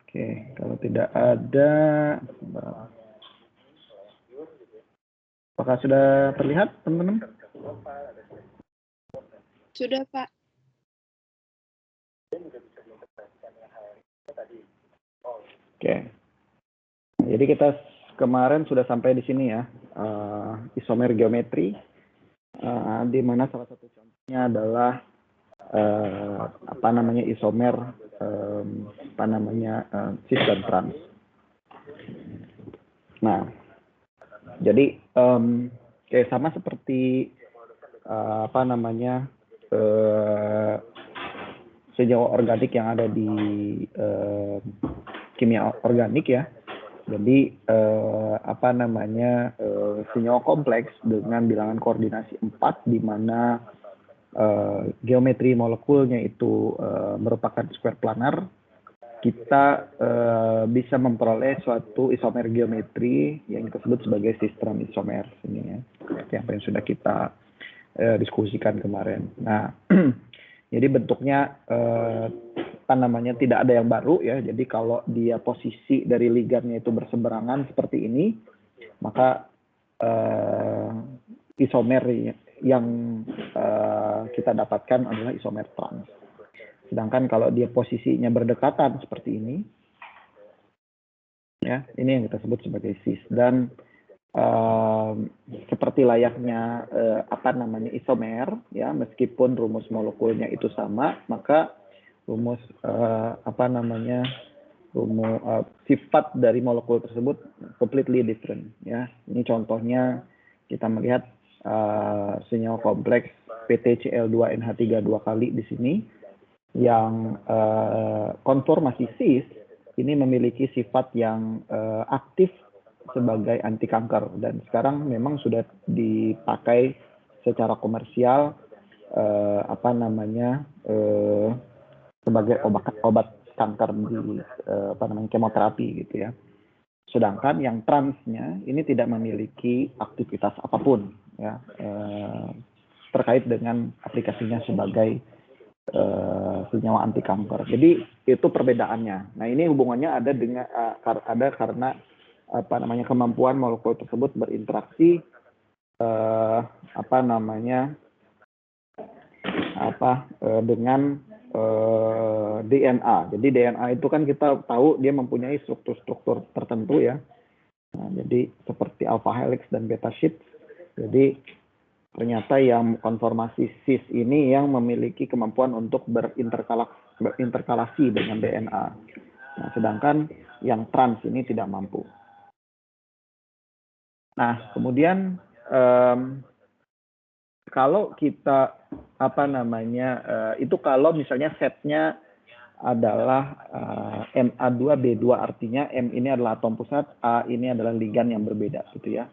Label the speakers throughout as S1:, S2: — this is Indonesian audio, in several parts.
S1: Oke, kalau tidak ada, apakah sudah terlihat, teman-teman?
S2: Sudah, Pak.
S1: Oke. Jadi kita kemarin sudah sampai di sini ya, isomer geometri, di mana salah satu contohnya adalah isomer cis dan trans. Nah, jadi sama seperti senyawa organik yang ada di kimia organik ya. Jadi senyawa kompleks dengan bilangan koordinasi 4 di mana geometri molekulnya itu merupakan square planar, kita bisa memperoleh suatu isomer geometri yang disebut sebagai cis trans isomer ini ya. Yang sudah kita diskusikan kemarin. Nah, jadi bentuknya tidak ada yang baru ya. Jadi kalau dia posisi dari ligannya itu berseberangan seperti ini, maka isomer yang kita dapatkan adalah isomer trans. Sedangkan kalau dia posisinya berdekatan seperti ini, ya, ini yang kita sebut sebagai cis. Dan seperti layaknya isomer ya, meskipun rumus molekulnya itu sama, maka rumus sifat dari molekul tersebut completely different ya. Ini contohnya kita melihat senyawa kompleks PTCl2NH3 2 kali di sini yang konformasi cis ini memiliki sifat yang aktif sebagai anti kanker, dan sekarang memang sudah dipakai secara komersial sebagai obat kanker di kemoterapi gitu ya. Sedangkan yang transnya ini tidak memiliki aktivitas apapun ya terkait dengan aplikasinya sebagai senyawa anti kanker. Jadi itu perbedaannya. Nah, ini hubungannya ada dengan karena kemampuan molekul tersebut berinteraksi dengan DNA. Jadi DNA itu kan kita tahu dia mempunyai struktur-struktur tertentu ya. Nah, jadi seperti alpha helix dan beta sheet. Jadi ternyata yang konformasi cis ini yang memiliki kemampuan untuk berinterkalasi dengan DNA. Nah, sedangkan yang trans ini tidak mampu. Nah, kemudian kalau kita itu kalau misalnya setnya adalah MA2B2, artinya M ini adalah atom pusat, A ini adalah ligan yang berbeda gitu ya.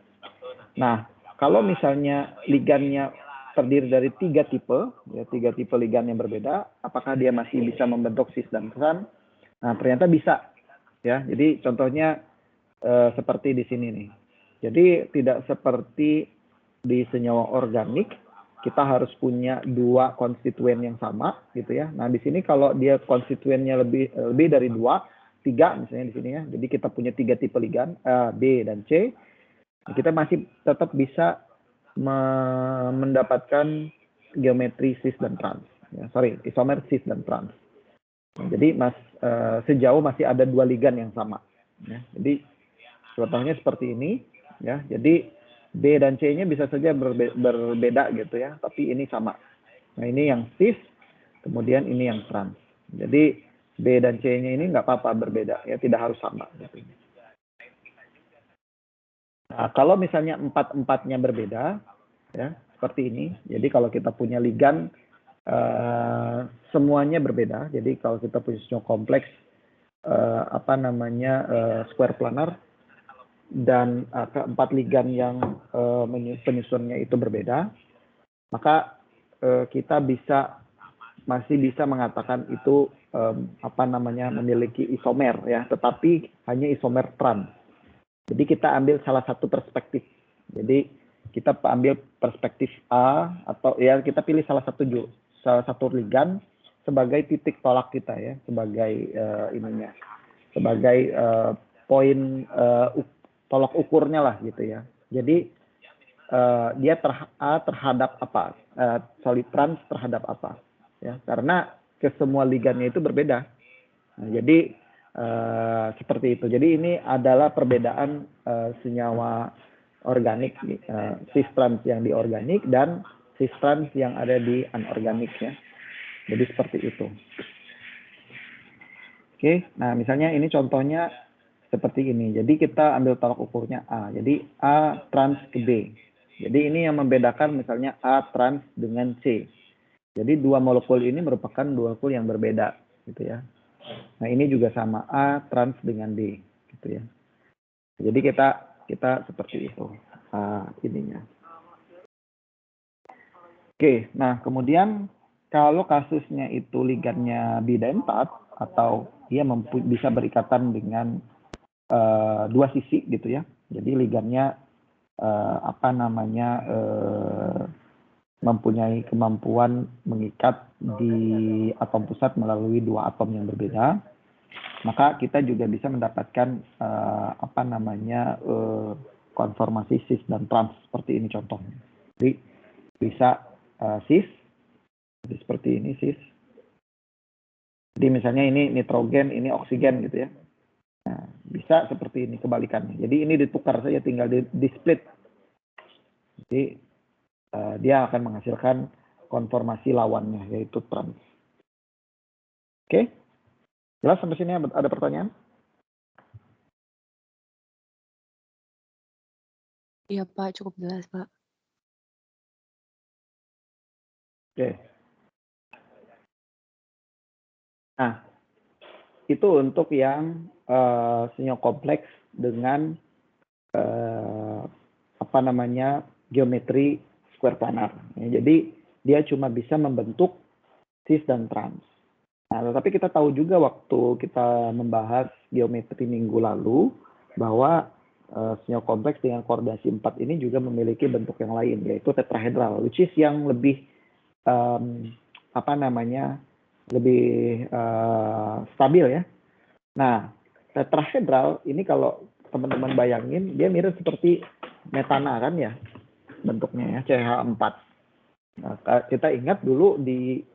S1: Nah, kalau misalnya ligannya terdiri dari 3 tipe, ya 3 tipe ligan yang berbeda, apakah dia masih bisa membentuk cis dan trans? Nah, ternyata bisa ya. Jadi contohnya seperti di sini nih. Jadi tidak seperti di senyawa organik, kita harus punya 2 konstituen yang sama gitu ya. Nah, di sini kalau dia konstituennya lebih dari 2, 3 misalnya di sini ya. Jadi kita punya 3 tipe ligan, A, B, dan C. Kita masih tetap bisa mendapatkan geometri cis dan trans. Ya, isomer cis dan trans. Nah, jadi sejauh masih ada 2 ligan yang sama. Ya, jadi contohnya seperti ini. Ya, jadi B dan C-nya bisa saja berbeda gitu ya, tapi ini sama. Nah, ini yang cis, kemudian ini yang trans. Jadi B dan C-nya ini nggak apa-apa berbeda, ya tidak harus sama. Gitu. Nah, kalau misalnya 4-4-nya berbeda, ya seperti ini. Jadi kalau kita punya ligan semuanya berbeda. Jadi kalau kita punya senyawa kompleks square planar, dan keempat ligan yang penyusunnya itu berbeda, maka kita masih bisa mengatakan itu memiliki isomer ya, tetapi hanya isomer trans. Jadi kita ambil salah satu perspektif. Jadi kita ambil perspektif A, atau ya kita pilih salah satu ligan sebagai titik tolak kita ya, sebagai ininya, sebagai poin tolak ukurnya lah gitu ya. Jadi dia terhadap apa, trans terhadap apa ya, karena ke semua ligannya itu berbeda. Nah, jadi seperti itu. Jadi ini adalah perbedaan senyawa organik, cis trans yang di organik dan cis trans yang ada di anorganik ya. Jadi seperti itu. Oke, nah misalnya ini contohnya seperti ini. Jadi kita ambil tolak ukurnya A. Jadi A trans ke B. Jadi ini yang membedakan misalnya A trans dengan C. Jadi dua molekul ini merupakan dua molekul yang berbeda, gitu ya. Nah ini juga sama A trans dengan D, gitu ya. Jadi kita seperti itu ininya. Oke, nah kemudian kalau kasusnya itu ligannya bidentat atau dia bisa berikatan dengan dua sisi gitu ya. Jadi ligannya mempunyai kemampuan mengikat di atom pusat melalui dua atom yang berbeda, maka kita juga bisa mendapatkan konformasi cis dan trans seperti ini contohnya. Jadi bisa cis, jadi seperti ini cis. Jadi misalnya ini nitrogen, ini oksigen gitu ya. Nah, bisa seperti ini kebalikannya. Jadi ini ditukar saja, tinggal di split. Jadi dia akan menghasilkan konformasi lawannya, yaitu trans. Oke? Jelas sampai sini ada pertanyaan?
S2: Iya Pak, cukup jelas Pak.
S1: Oke. Nah, itu untuk yang senyawa kompleks dengan geometri square planar. Ya, jadi dia cuma bisa membentuk cis dan trans. Nah, tetapi kita tahu juga waktu kita membahas geometri minggu lalu bahwa senyawa kompleks dengan koordinasi 4 ini juga memiliki bentuk yang lain, yaitu tetrahedral, which is yang lebih lebih stabil ya. Nah, tetrahedral ini kalau teman-teman bayangin, dia mirip seperti metana kan ya bentuknya ya, CH4. Nah, kita ingat dulu di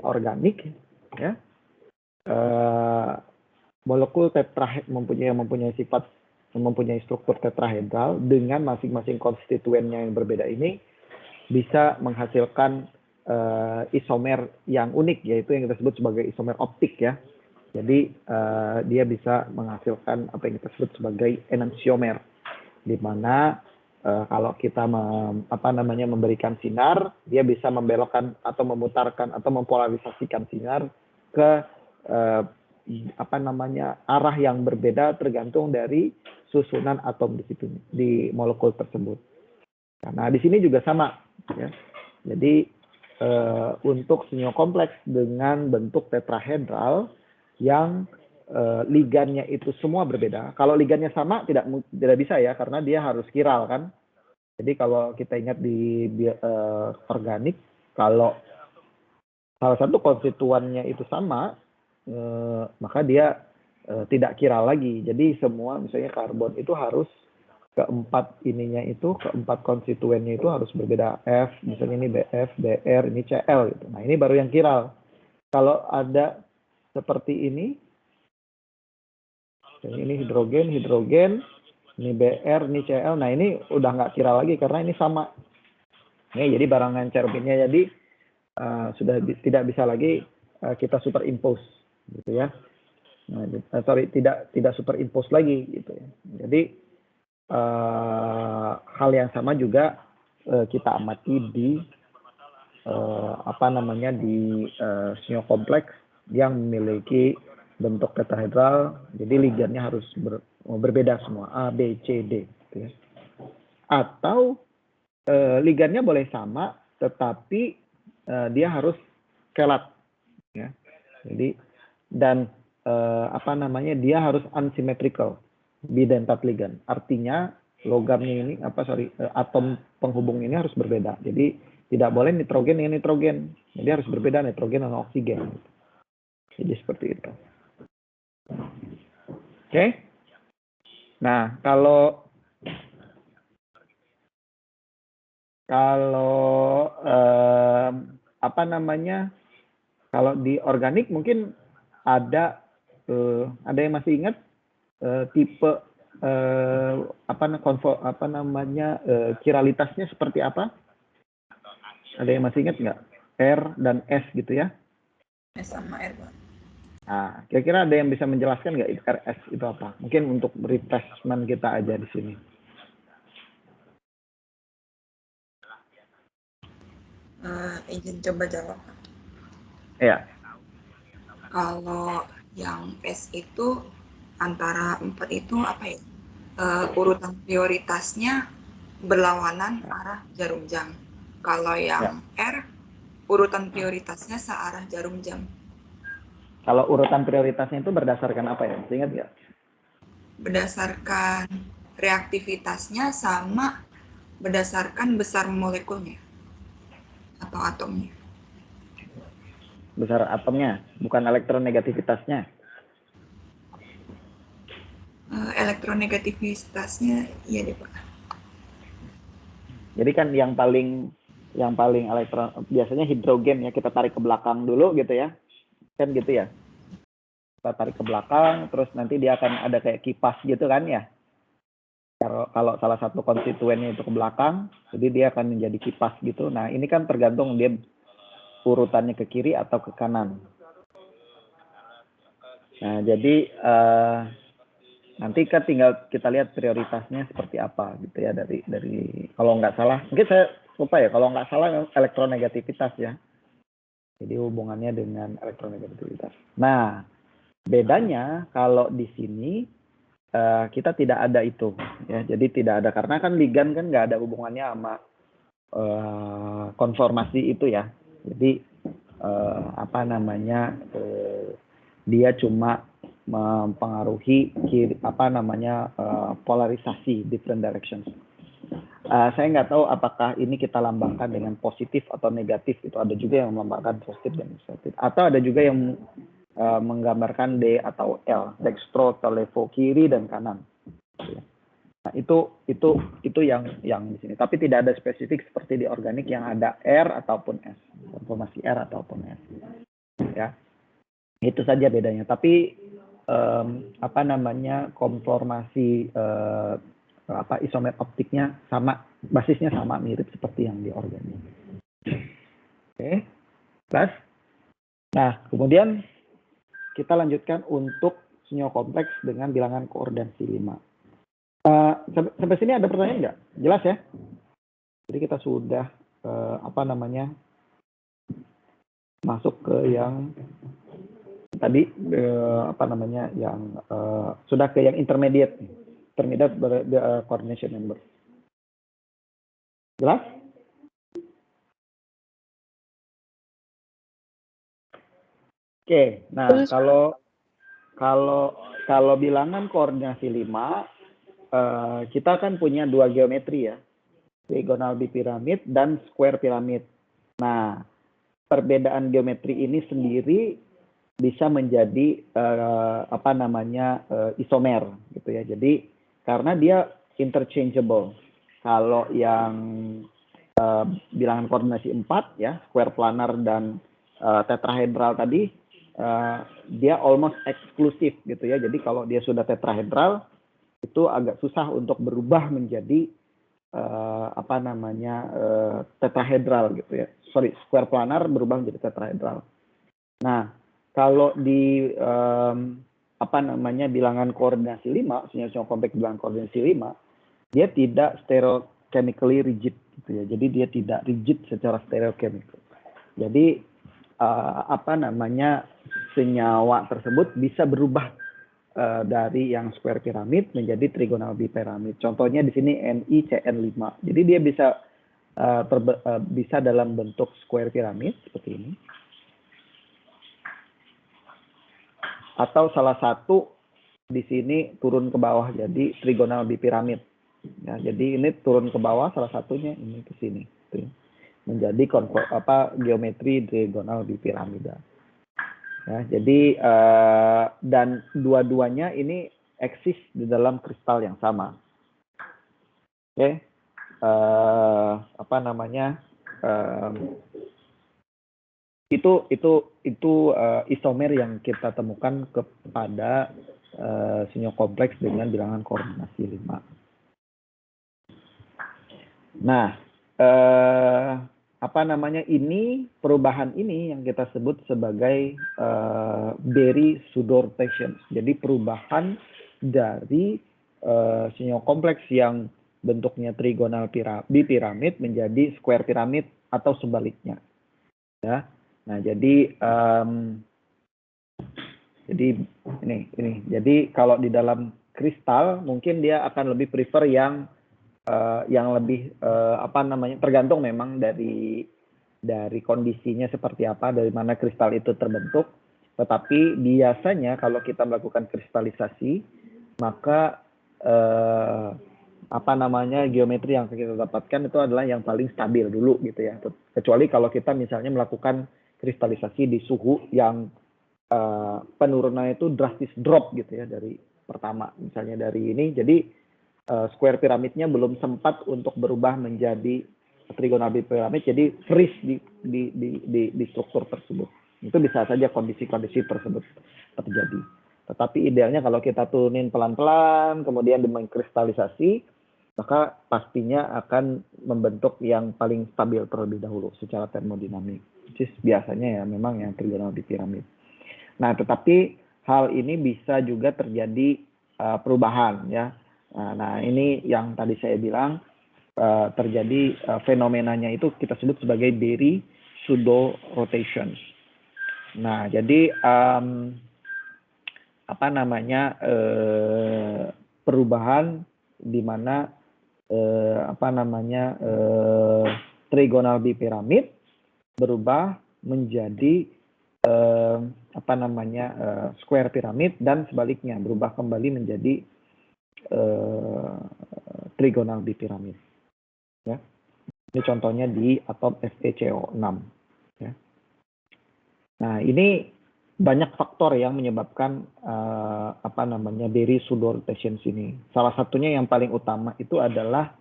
S1: organik ya, molekul mempunyai struktur tetrahedral dengan masing-masing konstituennya yang berbeda ini bisa menghasilkan isomer yang unik, yaitu yang kita sebut sebagai isomer optik ya. Jadi dia bisa menghasilkan apa yang kita sebut sebagai enantiomer, di mana kalau kita memberikan sinar, dia bisa membelokkan atau memutarkan atau mempolarisasikan sinar ke arah yang berbeda tergantung dari susunan atom di situ, di molekul tersebut. Nah, di sini juga sama ya. Jadi untuk senyawa kompleks dengan bentuk tetrahedral yang ligannya itu semua berbeda. Kalau ligannya sama tidak bisa ya, karena dia harus kiral kan. Jadi kalau kita ingat di organik, kalau salah satu konstituennya itu sama, maka dia tidak kiral lagi. Jadi semua misalnya karbon itu harus keempat konstituennya itu harus berbeda. F, misalnya ini BF, BR, ini Cl gitu. Nah, ini baru yang kiral. Kalau ada seperti ini hidrogen, ini BR, ini Cl. Nah, ini udah nggak kiral lagi karena ini sama. Jadi barangan cerminnya jadi sudah tidak bisa lagi kita superimpose gitu ya. Nah, tidak superimpose lagi gitu ya. Jadi hal yang sama juga kita amati di senyawa kompleks yang memiliki bentuk tetrahedral, jadi ligannya harus berbeda semua, A, B, C, D. Gitu ya. Atau ligannya boleh sama, tetapi dia harus kelat. Ya. Jadi dan dia harus unsymmetrical, bidentat ligan. Artinya logamnya ini atom penghubung ini harus berbeda. Jadi Tidak boleh nitrogen dengan nitrogen. Jadi harus berbeda nitrogen dengan oksigen. Jadi seperti itu. Oke. Nah, kalau apa namanya? Kalau di organik mungkin ada yang masih ingat tipe kiralitasnya seperti apa? Ada yang masih ingat nggak? R dan S gitu ya?
S3: S sama R, Pak.
S1: Nah, kira-kira ada yang bisa menjelaskan nggak RS itu apa? Mungkin untuk refreshment kita aja di sini.
S3: Izin coba jawab.
S1: Ya.
S3: Kalau yang S itu antara 4 itu apa ya? Urutan prioritasnya berlawanan arah jarum jam. Kalau yang R, urutan prioritasnya searah jarum jam.
S1: Kalau urutan prioritasnya itu berdasarkan apa ya? Masih ingat nggak?
S3: Berdasarkan reaktivitasnya sama berdasarkan besar molekulnya atau atomnya.
S1: Besar atomnya, bukan elektronegativitasnya.
S3: Elektronegativitasnya iya deh, Pak.
S1: Jadi kan yang paling elektron biasanya hidrogen ya, kita tarik ke belakang dulu gitu ya. Kan gitu ya. Kita tarik ke belakang terus nanti dia akan ada kayak kipas gitu kan ya. Kalau salah satu konstituennya itu ke belakang, jadi dia akan menjadi kipas gitu. Nah, ini kan tergantung dia urutannya ke kiri atau ke kanan. Nah, jadi nanti kan tinggal kita lihat prioritasnya seperti apa gitu ya dari kalau nggak salah, mungkin saya lupa ya, kalau nggak salah elektronegativitas ya. Jadi hubungannya dengan elektronegativitas. Nah, bedanya kalau di sini kita tidak ada itu ya. Jadi tidak ada karena kan ligan kan nggak ada hubungannya sama konformasi itu ya. Jadi dia cuma mempengaruhi polarisasi different directions. Saya nggak tahu apakah ini kita lambangkan dengan positif atau negatif. Itu ada juga yang melambangkan positif dan negatif. Atau ada juga yang menggambarkan D atau L, dextro, televo, kiri dan kanan. Nah, itu yang di sini. Tapi tidak ada spesifik seperti di organik yang ada R ataupun S, konformasi R ataupun S. Ya, itu saja bedanya. Tapi konformasi isomer optiknya sama, basisnya sama, mirip seperti yang di organik. Oke, plus. Nah, kemudian kita lanjutkan untuk senyawa kompleks dengan bilangan koordinasi 5. Sampai sini ada pertanyaan nggak? Jelas ya? Jadi kita sudah masuk ke yang tadi sudah ke yang intermediate coordination number. Jelas? Oke, nah kalau bilangan koordinasi 5, kita kan punya dua geometri ya, trigonal bipiramid dan square piramid. Nah, perbedaan geometri ini sendiri bisa menjadi isomer gitu ya. Jadi karena dia interchangeable. Kalau yang bilangan koordinasi 4 ya, square planar dan tetrahedral tadi dia almost eksklusif gitu ya. Jadi kalau dia sudah tetrahedral itu agak susah untuk berubah menjadi tetrahedral gitu ya. Square planar berubah menjadi tetrahedral. Nah, kalau di bilangan koordinasi 5, senyawa kompleks bilangan koordinasi 5, dia tidak stereochemically rigid gitu ya. Jadi dia tidak rigid secara stereochemical. Jadi senyawa tersebut bisa berubah dari yang square piramid menjadi trigonal bipiramid. Contohnya di sini NiCN5. Jadi dia bisa bisa dalam bentuk square piramid seperti ini. Atau salah satu di sini turun ke bawah jadi trigonal bipiramid. Ya, jadi ini turun ke bawah, salah satunya ini ke sini. menjadi geometri trigonal bipiramida. Ya, jadi dan dua-duanya ini eksis di dalam kristal yang sama. Oke, itu isomer yang kita temukan kepada sinyal kompleks dengan bilangan koordinasi 5. Nah, ini perubahan ini yang kita sebut sebagai Berry-Sudor rotation. Jadi perubahan dari sinyal kompleks yang bentuknya trigonal bipiramid menjadi square piramid atau sebaliknya. Ya. Nah, jadi ini. Jadi kalau di dalam kristal mungkin dia akan lebih prefer yang lebih tergantung memang dari kondisinya seperti apa, dari mana kristal itu terbentuk. Tetapi biasanya kalau kita melakukan kristalisasi, maka geometri yang kita dapatkan itu adalah yang paling stabil dulu gitu ya. Kecuali kalau kita misalnya melakukan kristalisasi di suhu yang penurunannya itu drastis drop gitu ya, dari pertama misalnya dari ini, jadi square piramidnya belum sempat untuk berubah menjadi trigonal bipiramid, jadi freeze di struktur tersebut. Itu bisa saja kondisi-kondisi tersebut terjadi. Tetapi idealnya kalau kita turunin pelan-pelan, kemudian mengkristalisasi, maka pastinya akan membentuk yang paling stabil terlebih dahulu secara termodinamik. Biasanya ya memang yang trigonal bipiramid. Nah, tetapi hal ini bisa juga terjadi perubahan ya. Nah, ini yang tadi saya bilang terjadi fenomenanya itu kita sebut sebagai Berry-Sudor rotation. Nah, jadi perubahan di mana trigonal bipiramid berubah menjadi square piramid dan sebaliknya berubah kembali menjadi trigonal bipiramid. Ya. Ini contohnya di atom FeCO6. Ya. Nah, ini banyak faktor yang menyebabkan Berry-Sudor rotation ini. Salah satunya yang paling utama itu adalah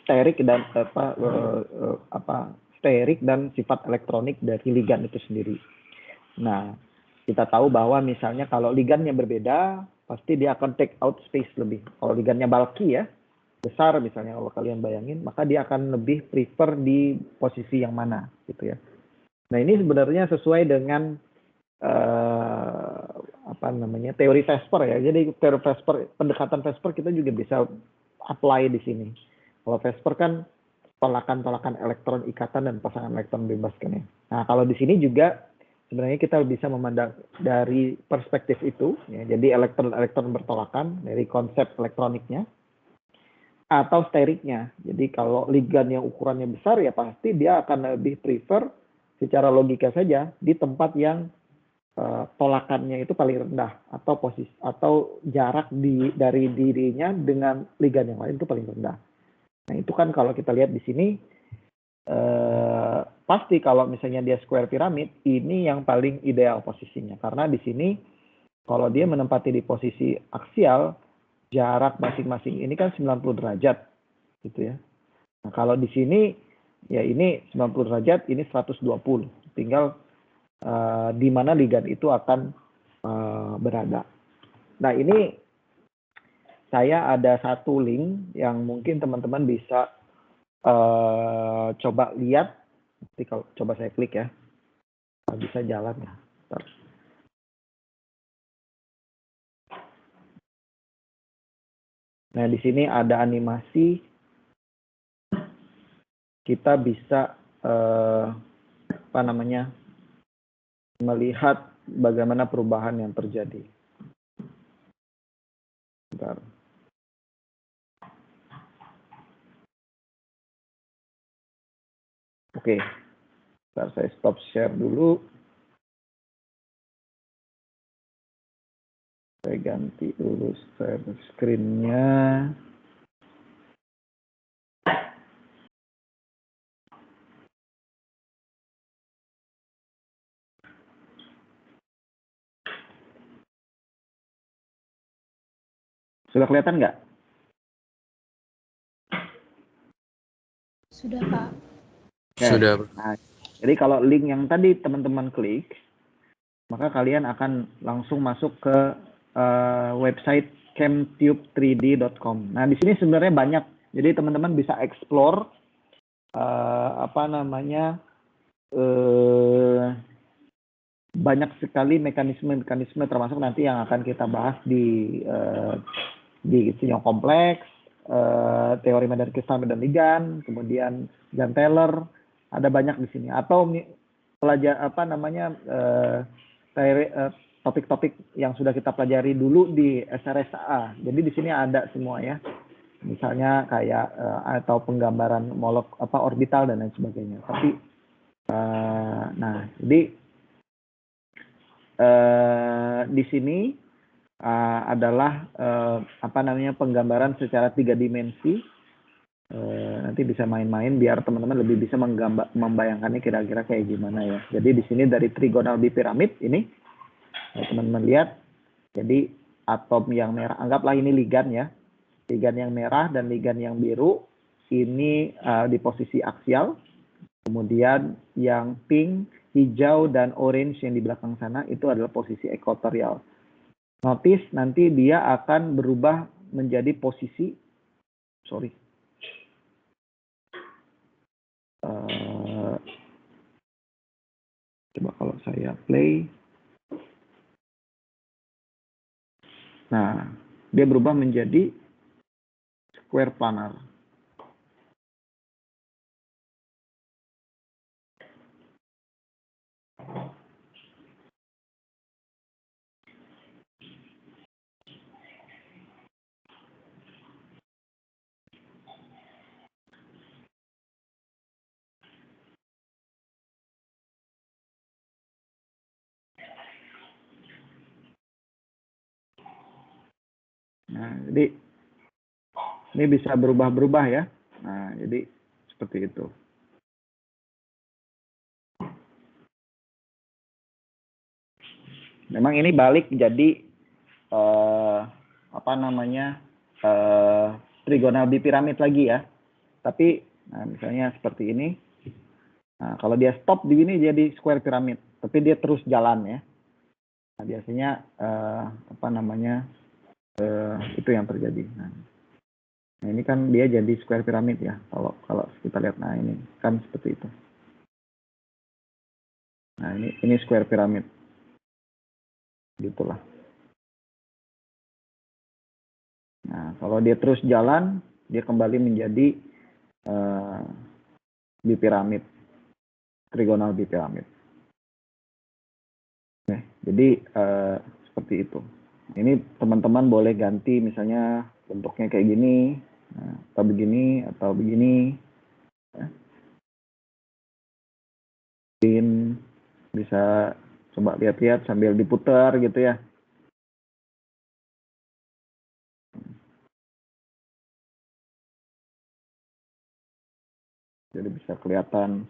S1: sterik dan sifat elektronik dari ligan itu sendiri. Nah, kita tahu bahwa misalnya kalau ligannya berbeda, pasti dia akan take out space lebih. Kalau ligannya bulky ya, besar misalnya kalau kalian bayangin, maka dia akan lebih prefer di posisi yang mana gitu ya. Nah, ini sebenarnya sesuai dengan teori Vesper ya. Jadi teori Vesper, pendekatan Vesper kita juga bisa apply di sini. Kalau Vesper kan tolakan-tolakan elektron ikatan dan pasangan elektron bebas kan ya. Nah, kalau di sini juga sebenarnya kita bisa memandang dari perspektif itu, ya, jadi elektron-elektron bertolakan dari konsep elektroniknya, atau steriknya. Jadi kalau ligan yang ukurannya besar ya pasti dia akan lebih prefer secara logika saja di tempat yang tolakannya itu paling rendah, atau posisi atau jarak dari dirinya dengan ligan yang lain itu paling rendah. Nah, itu kan kalau kita lihat di sini pasti kalau misalnya dia square piramid, ini yang paling ideal posisinya. Karena di sini kalau dia menempati di posisi aksial, jarak masing-masing ini kan 90 derajat gitu ya. Nah, kalau di sini ya ini 90 derajat, ini 120. Tinggal di mana ligan itu akan berada. Nah, ini saya ada satu link yang mungkin teman-teman bisa coba lihat. Nanti kalau coba saya klik ya, bisa jalan ya. Bentar. Nah, di sini ada animasi. Kita bisa melihat bagaimana perubahan yang terjadi. Bentar. Oke, bentar saya stop share dulu. Saya ganti dulu share screen-nya. Sudah kelihatan nggak?
S2: Sudah, Pak.
S1: Oke.
S4: Sudah.
S1: Nah, jadi kalau link yang tadi teman-teman klik, maka kalian akan langsung masuk ke website chemtube3d.com. Nah, di sini sebenarnya banyak. Jadi teman-teman bisa explore banyak sekali mekanisme-mekanisme, termasuk nanti yang akan kita bahas di sinyal kompleks, teori medan kristal, medan ligan, kemudian Jan Taylor, ada banyak di sini. Atau topik-topik yang sudah kita pelajari dulu di SRSA. Jadi di sini ada semua ya. Misalnya kayak atau penggambaran orbital dan lain sebagainya. Tapi jadi di sini adalah penggambaran secara 3 dimensi. Nanti bisa main-main biar teman-teman lebih bisa membayangkannya kira-kira kayak gimana ya. Jadi di sini dari trigonal bipiramid ini teman-teman lihat. Jadi atom yang merah, anggaplah ini ligan ya. Ligan yang merah dan ligan yang biru ini di posisi aksial. Kemudian yang pink, hijau, dan orange yang di belakang sana itu adalah posisi ekuatorial. Notice nanti dia akan berubah menjadi posisi, coba kalau saya play. Nah, dia berubah menjadi square planar. Nah, jadi ini bisa berubah-berubah ya. Nah, jadi seperti itu. Memang ini balik jadi trigonal bipiramid lagi ya. Tapi misalnya seperti ini. Nah, kalau dia stop di sini jadi square pyramid, tapi dia terus jalan ya. Nah, biasanya itu yang terjadi. Nah, ini kan dia jadi square pyramid ya. Kalau kita lihat, nah ini kan seperti itu. Nah, ini square pyramid. Gitulah. Nah, kalau dia terus jalan, dia kembali menjadi bipiramid, trigonal bipiramid. Nah, jadi seperti itu. Ini teman-teman boleh ganti misalnya bentuknya kayak gini, atau begini. Ya. Bisa coba lihat-lihat sambil diputar gitu ya. Jadi bisa kelihatan.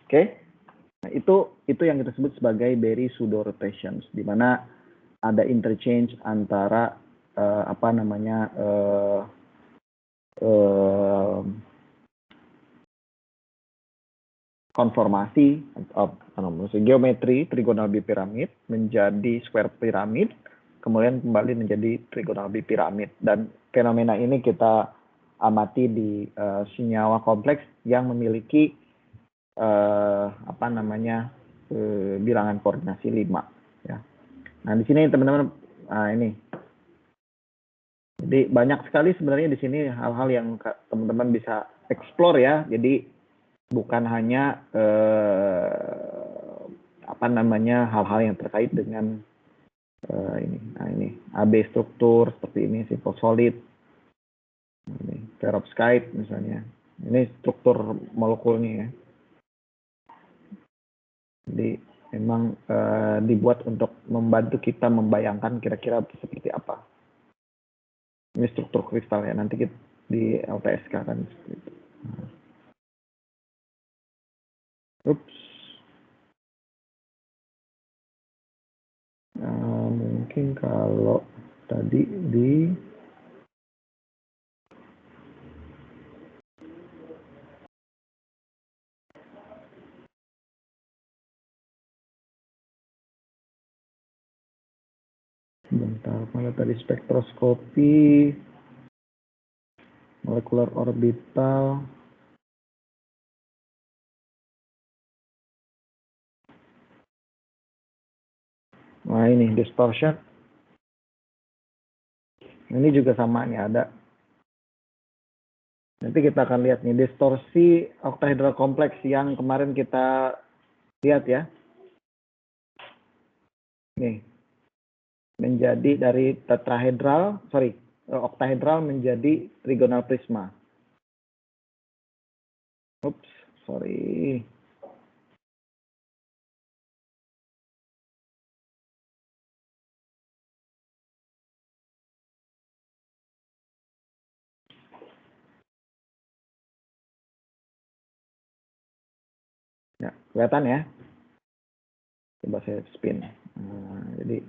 S1: Oke. Nah, itu yang kita sebut sebagai Berry pseudo rotations, di mana ada interchange antara konformasi geometri trigonal bipiramid menjadi square pyramid, kemudian kembali menjadi trigonal bipiramid. Dan fenomena ini kita amati di senyawa kompleks yang memiliki bilangan koordinasi 5 ya. Nah, di sini teman-teman ini. Jadi banyak sekali sebenarnya di sini hal-hal yang teman-teman bisa explore ya. Jadi bukan hanya hal-hal yang terkait dengan ini. Nah, ini AB struktur seperti ini, simple solid. Ini perovskite misalnya. Ini struktur molekulnya ya. Jadi memang dibuat untuk membantu kita membayangkan kira-kira seperti apa. Ini struktur kristal ya, nanti kita di LTSK kan seperti itu. Ups. Mungkin kalau tadi di bentar, mana tadi spektroskopi, molekular orbital. Nah ini distortion. Ini juga sama nih ada. Nanti kita akan lihat nih distorsi oktahedral kompleks yang kemarin kita lihat ya. Nih menjadi dari tetrahedral, oktahedral menjadi trigonal prisma. Ups, sorry. Ya, kelihatan ya. Coba saya spin. Nah, jadi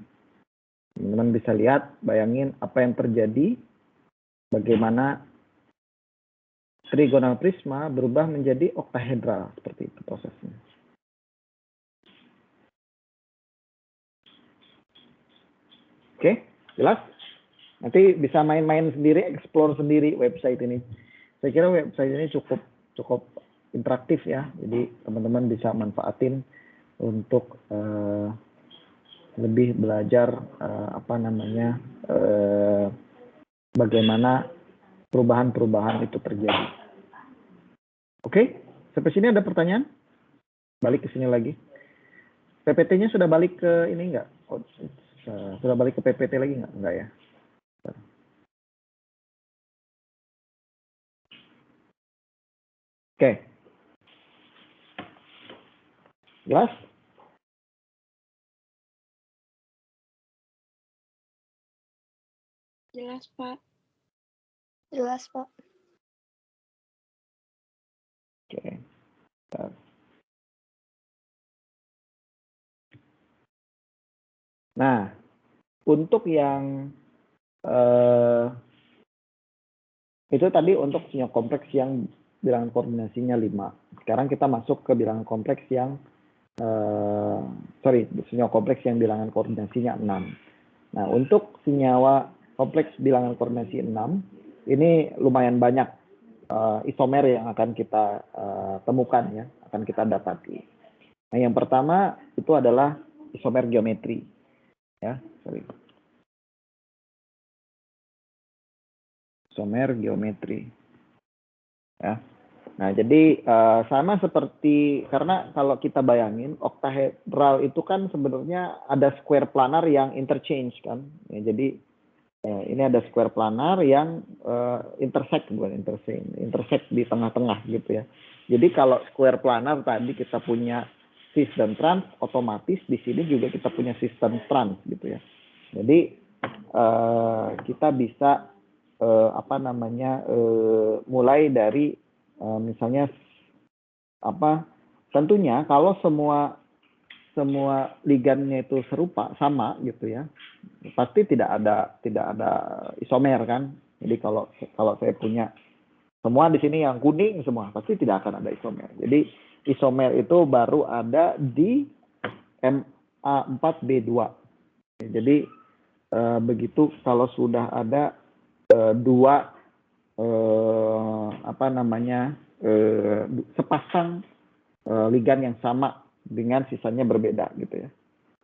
S1: teman-teman bisa lihat, bayangin apa yang terjadi, bagaimana trigonal prisma berubah menjadi oktahedral, seperti itu prosesnya. Oke, jelas? Nanti bisa main-main sendiri, explore sendiri website ini. Saya kira website ini cukup interaktif ya, jadi teman-teman bisa manfaatin untuk lebih belajar bagaimana perubahan-perubahan itu terjadi. Oke, sampai sini ada pertanyaan? Balik ke sini lagi. PPT-nya sudah balik ke ini enggak? Oh, sudah balik ke PPT lagi enggak? Enggak ya? Oke. Jelas?
S2: Jelas, Pak.
S4: Jelas, Pak.
S1: Oke. Bentar. Nah, untuk yang itu tadi untuk sinyal kompleks yang bilangan koordinasinya 5. Sekarang kita masuk ke bilangan kompleks yang sinyal kompleks yang bilangan koordinasinya 6. Nah, untuk senyawa kompleks bilangan koordinasi 6, ini lumayan banyak isomer yang akan kita temukan ya, akan kita dapati. Nah, yang pertama itu adalah isomer geometri. Ya, isomer geometri. Ya. Nah, jadi sama seperti, karena kalau kita bayangin oktahedral itu kan sebenarnya ada square planar yang interchange kan. Ya, jadi ini ada square planar yang intersect di tengah-tengah gitu ya. Jadi kalau square planar tadi kita punya cis dan trans, otomatis di sini juga kita punya sistem trans gitu ya. Jadi kita bisa mulai dari misalnya tentunya kalau semua ligannya itu serupa sama gitu ya, pasti tidak ada isomer kan. Jadi kalau saya punya semua di sini yang kuning semua, pasti tidak akan ada isomer. Jadi isomer itu baru ada di MA4B2. Jadi begitu kalau sudah ada dua sepasang ligan yang sama dengan sisanya berbeda gitu ya.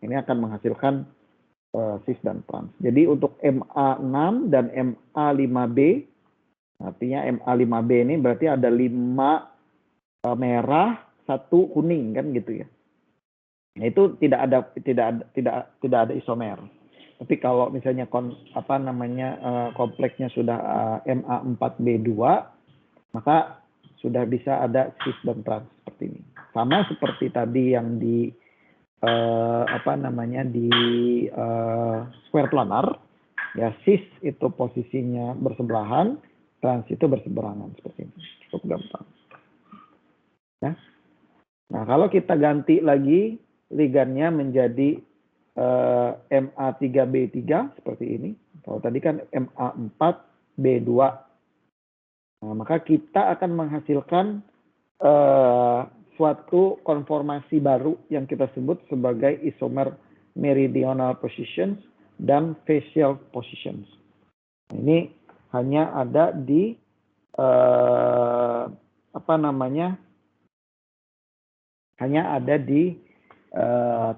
S1: Ini akan menghasilkan cis dan trans. Jadi untuk MA6 dan MA5B, artinya MA5B ini berarti ada 5 merah, 1 kuning kan gitu ya. Nah, itu tidak ada isomer. Tapi kalau misalnya kompleksnya sudah MA4B2, maka sudah bisa ada cis dan trans seperti ini. Sama seperti tadi yang di square planar, ya cis itu posisinya bersebelahan, trans itu berseberangan seperti ini. Cukup gampang. Ya. Nah, kalau kita ganti lagi ligannya menjadi MA3B3 seperti ini. Kalau tadi kan MA4B2. Nah, maka kita akan menghasilkan suatu konformasi baru yang kita sebut sebagai isomer meridional positions dan facial positions. Nah, ini hanya ada di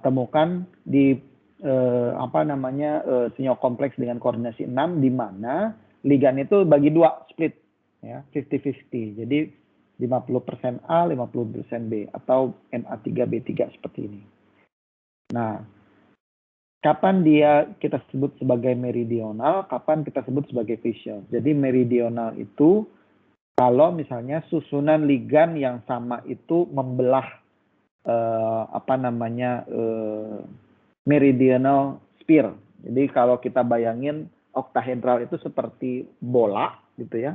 S1: temukan di senyawa kompleks dengan koordinasi 6 di mana ligan itu bagi dua, split ya, 50-50. Jadi 50% A, 50% B atau MA3B3 seperti ini. Nah, kapan kita sebut sebagai meridional, kapan kita sebut sebagai facial. Jadi meridional itu kalau misalnya susunan ligan yang sama itu membelah meridional sphere. Jadi kalau kita bayangin oktahedral itu seperti bola gitu ya,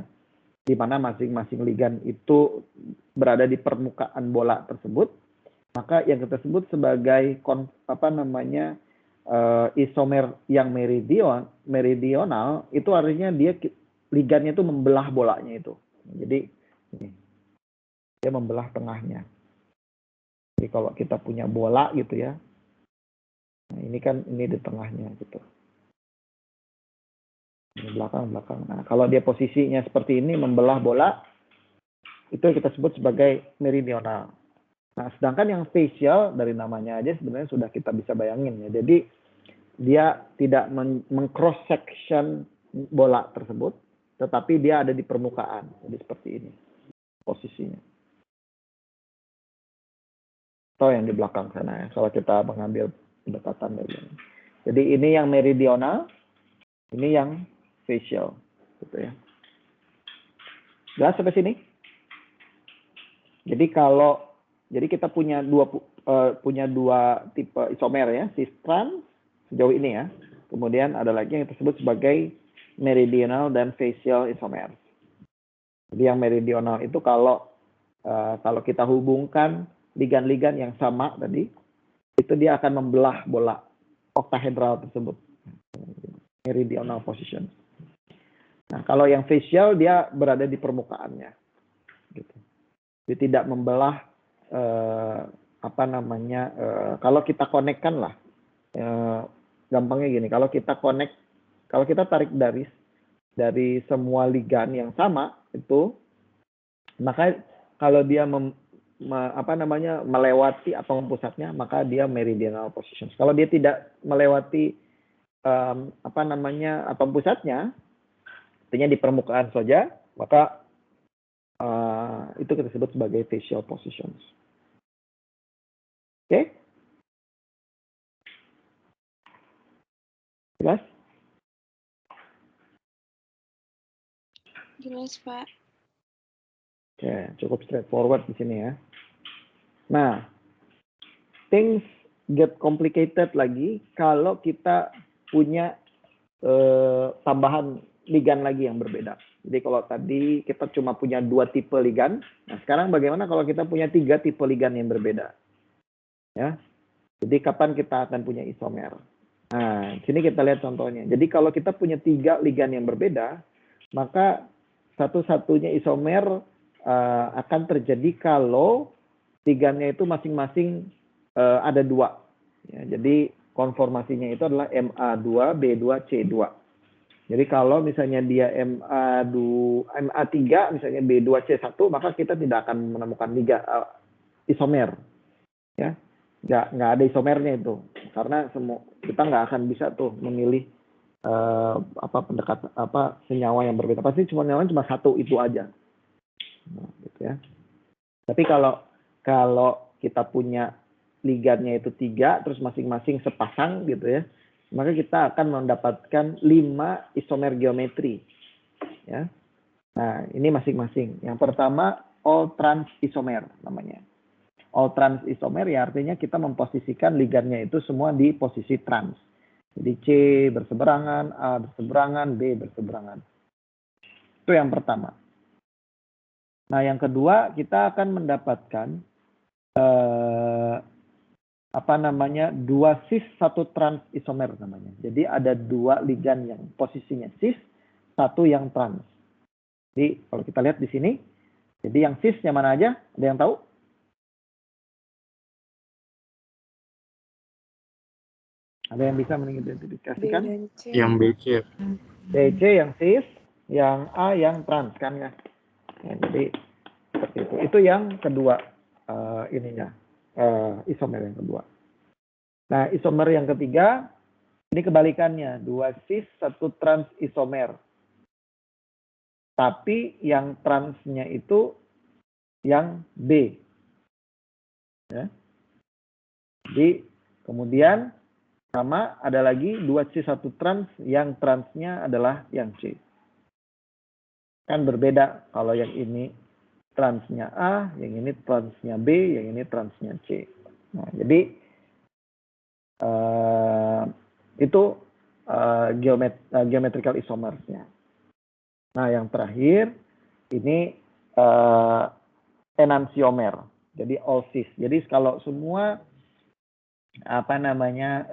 S1: di mana masing-masing ligan itu berada di permukaan bola tersebut, maka yang kita sebut sebagai isomer yang meridional itu artinya ligannya itu membelah bolanya itu. Jadi dia membelah tengahnya. Jadi kalau kita punya bola gitu ya, nah ini di tengahnya gitu. Ini belakang. Nah, kalau dia posisinya seperti ini membelah bola, itu kita sebut sebagai meridional. Nah, sedangkan yang facial dari namanya aja sebenarnya sudah kita bisa bayangin ya. Jadi dia tidak meng-cross section bola tersebut, tetapi dia ada di permukaan. Jadi seperti ini posisinya. Atau yang di belakang sana ya, kalau kita mengambil pendekatan dari ini. Jadi ini yang meridional, ini yang facial, gitu ya. Jelas sampai sini? Jadi kita punya dua tipe isomer ya, cis trans sejauh ini ya. Kemudian ada lagi yang disebut sebagai meridional dan facial isomer. Jadi yang meridional itu kalau kita hubungkan ligan-ligan yang sama tadi, itu dia akan membelah bola oktahedral tersebut. Meridional position. Nah, kalau yang facial dia berada di permukaannya. Gitu. Dia tidak membelah kalau kita konekkan lah. Gampangnya gini, kalau kita tarik dari semua ligan yang sama itu, maka kalau dia melewati atom pusatnya, maka dia meridional position. Kalau dia tidak melewati atom pusatnya, artinya di permukaan saja, maka itu kita sebut sebagai facial positions. Oke? Jelas?
S2: Jelas, Pak.
S1: Oke, cukup straightforward di sini ya. Nah, things get complicated lagi kalau kita punya tambahan ligan lagi yang berbeda. Jadi kalau tadi kita cuma punya 2 tipe ligan, nah sekarang bagaimana kalau kita punya 3 tipe ligan yang berbeda? Ya. Jadi kapan kita akan punya isomer? Nah, sini kita lihat contohnya. Jadi kalau kita punya 3 ligan yang berbeda, maka satu-satunya isomer akan terjadi kalau ligannya itu masing-masing ada 2. Ya, jadi konformasinya itu adalah MA2B2C2. Jadi kalau misalnya dia MA3 misalnya B2C1, maka kita tidak akan menemukan isomer. Ya. Nggak ada isomernya itu. Karena kita nggak akan bisa tuh memilih senyawa yang berbeda. Pasti cuma satu itu aja. Nah, gitu ya. Tapi kalau kita punya ligannya itu 3, terus masing-masing sepasang gitu ya, maka kita akan mendapatkan 5 isomer geometri. Ya. Nah, ini masing-masing. Yang pertama, all trans isomer namanya. All trans isomer ya artinya kita memposisikan ligannya itu semua di posisi trans. Jadi C berseberangan, A berseberangan, B berseberangan. Itu yang pertama. Nah, yang kedua kita akan mendapatkan apa namanya, 2 cis 1 trans isomer namanya. Jadi ada 2 ligan yang posisinya cis, 1 yang trans. Jadi kalau kita lihat di sini, jadi yang cisnya mana aja? Ada yang tahu? Ada yang bisa mengidentifikasikan?
S5: Yang BC.
S1: BC yang cis, yang A yang trans kan ya. Nah, jadi seperti itu. Itu yang kedua isomer yang kedua. Nah, isomer yang ketiga ini kebalikannya, 2 cis 1 trans isomer. Tapi yang transnya itu yang B. Ya. Jadi kemudian sama ada lagi 2 cis 1 trans yang transnya adalah yang C. Kan berbeda kalau yang ini transnya A, yang ini transnya B, yang ini transnya C. Nah, jadi itu geometrical isomersnya. Nah, yang terakhir ini enantiomer. Jadi all cis. Jadi kalau semua apa namanya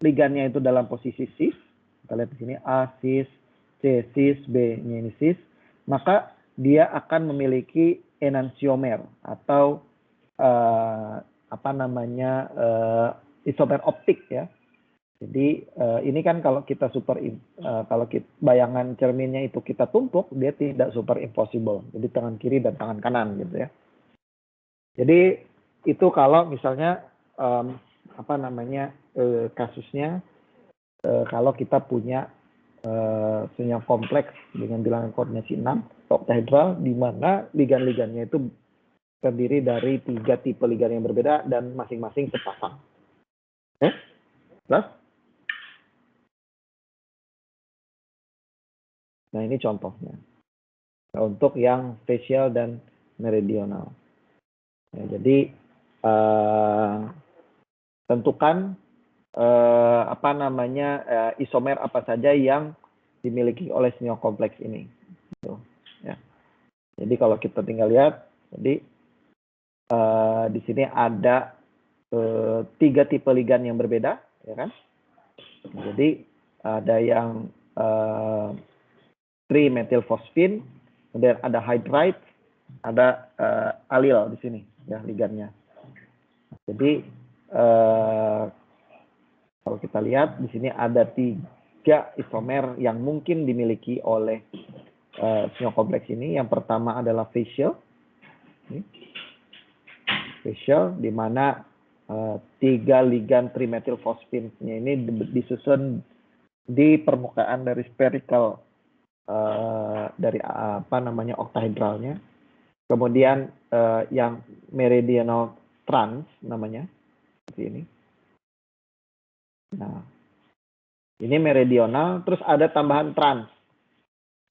S1: ligannya itu dalam posisi cis, kita lihat di sini A cis, C cis, B-nya ini cis, maka dia akan memiliki enantiomer atau apa namanya isomer optik ya. Jadi ini kan kalau kita kalau bayangan cerminnya itu kita tumpuk, dia tidak superimposable. Jadi tangan kiri dan tangan kanan gitu ya. Jadi itu kalau misalnya apa namanya kasusnya kalau kita punya sinyal kompleks dengan bilangan koordinasi 6 oktahedral, di mana ligan-ligannya itu terdiri dari 3 tipe ligan yang berbeda dan masing-masing sepasang. Oke? Plus? Nah, ini contohnya. Untuk yang facial dan meridional. Ya, jadi tentukan apa namanya isomer apa saja yang dimiliki oleh sinyal kompleks ini. Gitu, ya. Jadi kalau kita tinggal lihat, jadi di sini ada 3 tipe ligan yang berbeda, ya kan? Jadi ada yang trimethylphosphine, kemudian ada hydride, ada alil di sini, ya ligannya. Jadi kalau kita lihat di sini ada 3 isomer yang mungkin dimiliki oleh sinyal kompleks ini. Yang pertama adalah facial, di mana 3 ligan trimethylphosphine-nya ini disusun di permukaan dari spherical dari apa namanya oktahedralnya. Kemudian yang meridional trans namanya seperti ini. Nah, ini meridional, terus ada tambahan trans.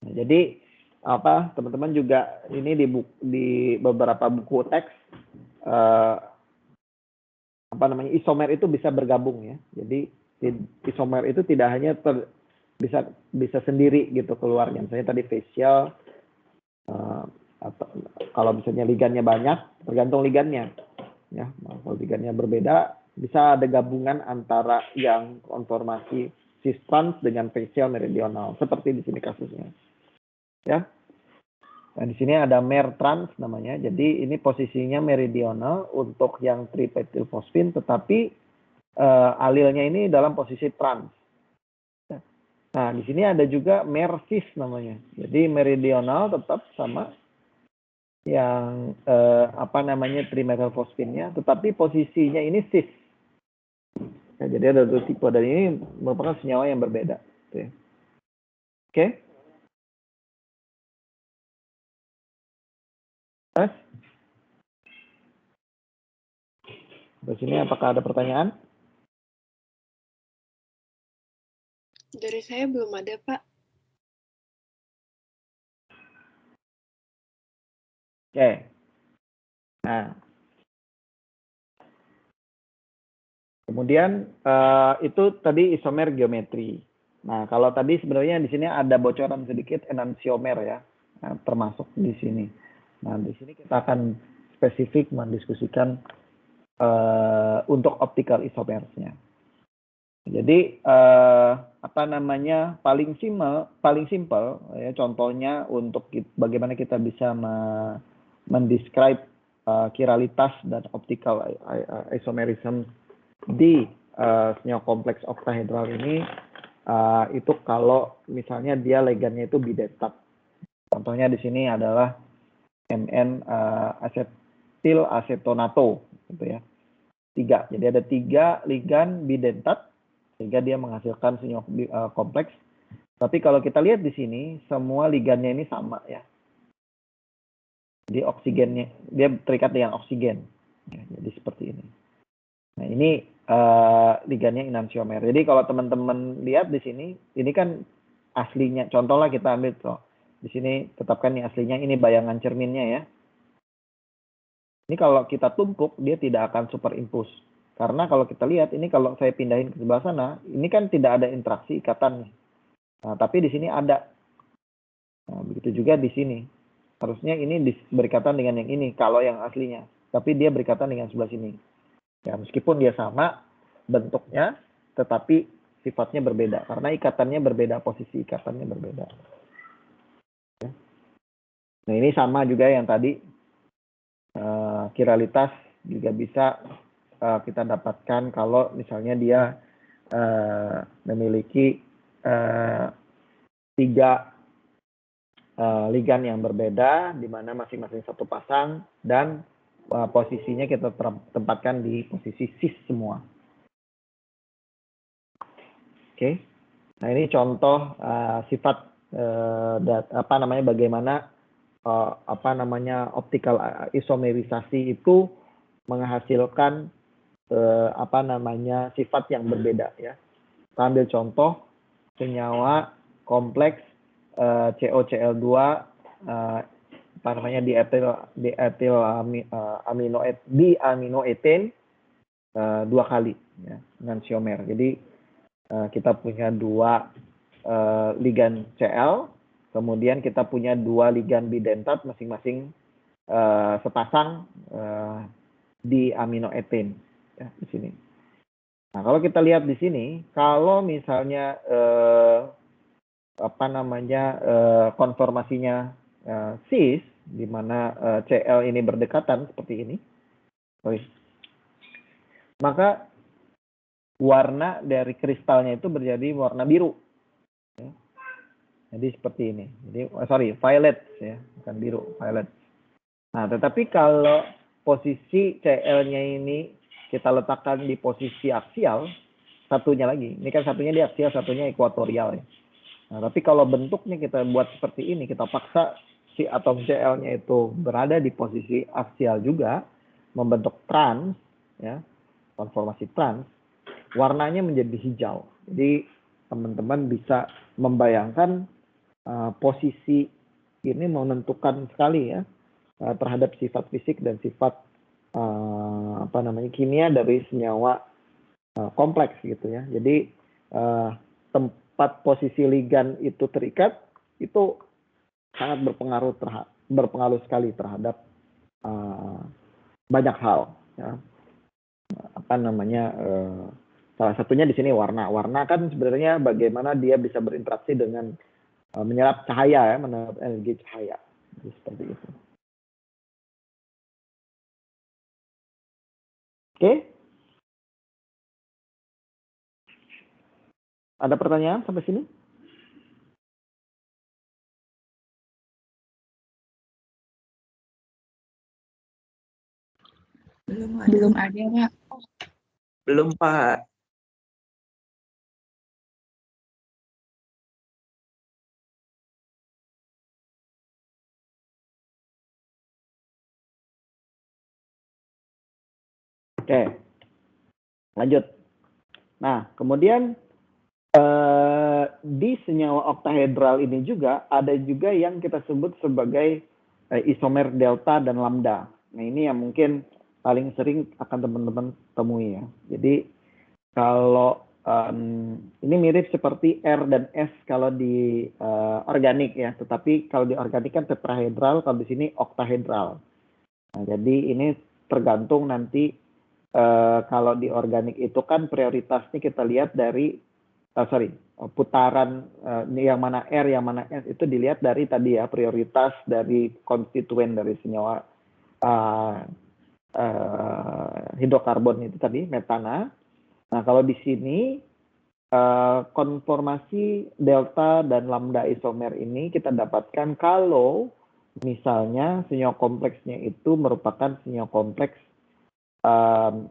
S1: Nah, jadi apa teman-teman juga ini di beberapa buku teks apa namanya isomer itu bisa bergabung ya. Jadi isomer itu tidak hanya bisa sendiri gitu keluarnya. Misalnya tadi facial atau kalau misalnya ligannya banyak, tergantung ligannya ya. Kalau ligannya berbeda, bisa ada gabungan antara yang konformasi cis trans dengan facial meridional seperti di sini kasusnya ya. Nah, di sini ada mer trans namanya. Jadi ini posisinya meridional untuk yang trimethylphosphine, tetapi alilnya ini dalam posisi trans. Nah, di sini ada juga mer cis namanya. Jadi meridional tetap sama yang apa namanya trimethylphosphine-nya, tetapi posisinya ini cis. Nah, jadi ada 2 tipe dan ini merupakan senyawa yang berbeda. Oke. Terus? Di sini apakah ada pertanyaan?
S2: Dari saya belum ada, Pak.
S1: Oke. Nah. Kemudian itu tadi isomer geometri. Nah, kalau tadi sebenarnya di sini ada bocoran sedikit enantiomer ya, termasuk di sini. Nah, di sini kita akan spesifik mendiskusikan untuk optical isomersnya. Jadi paling simple ya, contohnya untuk bagaimana kita bisa mendescribe kiralitas dan optical isomerism di senyawa kompleks oktahedral ini, itu kalau misalnya dia legannya itu bidentat. Contohnya di sini adalah Mn asetil asetonato gitu ya. 3. Jadi ada 3 ligan bidentat sehingga dia menghasilkan senyawa kompleks. Tapi kalau kita lihat di sini semua ligannya ini sama ya. Jadi oksigennya dia terikat dengan oksigen. Ya, jadi seperti ini. Nah, ini ligannya enantiomer. Jadi kalau teman-teman lihat di sini, ini kan aslinya. Contohlah kita ambil tuh. Di sini tetapkan ini aslinya, ini bayangan cerminnya ya. Ini kalau kita tumpuk, dia tidak akan superimpose. Karena kalau kita lihat, ini kalau saya pindahin ke sebelah sana, ini kan tidak ada interaksi ikatan. Nah, tapi di sini ada. Nah, begitu juga di sini. Harusnya ini berikatan dengan yang ini, kalau yang aslinya. Tapi dia berikatan dengan sebelah sini. Ya, meskipun dia sama bentuknya, tetapi sifatnya berbeda. Karena ikatannya berbeda, posisi ikatannya berbeda. Ya. Nah, ini sama juga yang tadi. Kiralitas juga bisa kita dapatkan kalau misalnya dia memiliki 3 ligan yang berbeda, di mana masing-masing satu pasang, dan posisinya kita tempatkan di posisi cis semua. Oke. Nah, ini contoh sifat bagaimana optical isomerisasi itu menghasilkan sifat yang berbeda ya. Kita ambil contoh senyawa kompleks COCl2 diaminoeten 2 kali ya, enantiomer. Jadi kita punya 2 ligan Cl, kemudian kita punya 2 ligan bidentat masing-masing sepasang diaminoeten ya, di sini. Nah, kalau kita lihat di sini, kalau misalnya konformasinya cis, di mana Cl ini berdekatan seperti ini, maka warna dari kristalnya itu menjadi warna biru. Ya. Jadi seperti ini. Jadi violet ya, bukan biru, violet. Nah, tetapi kalau posisi Cl-nya ini kita letakkan di posisi aksial, satunya lagi. Ini kan satunya di aksial, satunya ekuatorial ya. Nah, tapi kalau bentuknya kita buat seperti ini, kita paksa si atom Cl-nya itu berada di posisi aksial juga, membentuk trans, ya, konformasi trans, warnanya menjadi hijau. Jadi teman-teman bisa membayangkan posisi ini menentukan sekali ya terhadap sifat fisik dan sifat kimia dari senyawa kompleks gitu ya. Jadi tempat posisi ligan itu terikat itu sangat berpengaruh sekali terhadap banyak hal ya. Salah satunya di sini warna. Warna kan sebenarnya bagaimana dia bisa berinteraksi dengan menyerap cahaya ya, menyerap energi cahaya. Jadi seperti itu. Oke. Ada pertanyaan sampai sini?
S3: Belum ada, Pak.
S5: Belum, Pak.
S1: Oke, lanjut. Nah, kemudian di senyawa oktahedral ini juga ada juga yang kita sebut sebagai isomer delta dan lambda. Nah, ini yang mungkin paling sering akan teman-teman temui ya. Jadi kalau ini mirip seperti R dan S kalau di organik ya, tetapi kalau di organik kan tetrahedral, kalau di sini oktahedral. Nah, jadi ini tergantung nanti kalau di organik itu kan prioritasnya kita lihat dari putaran yang mana R, yang mana S itu dilihat dari tadi ya, prioritas dari konstituen dari senyawa hidrokarbon itu tadi, metana. Nah, kalau di sini konformasi delta dan lambda isomer ini kita dapatkan kalau misalnya senyawa kompleksnya itu merupakan senyawa kompleks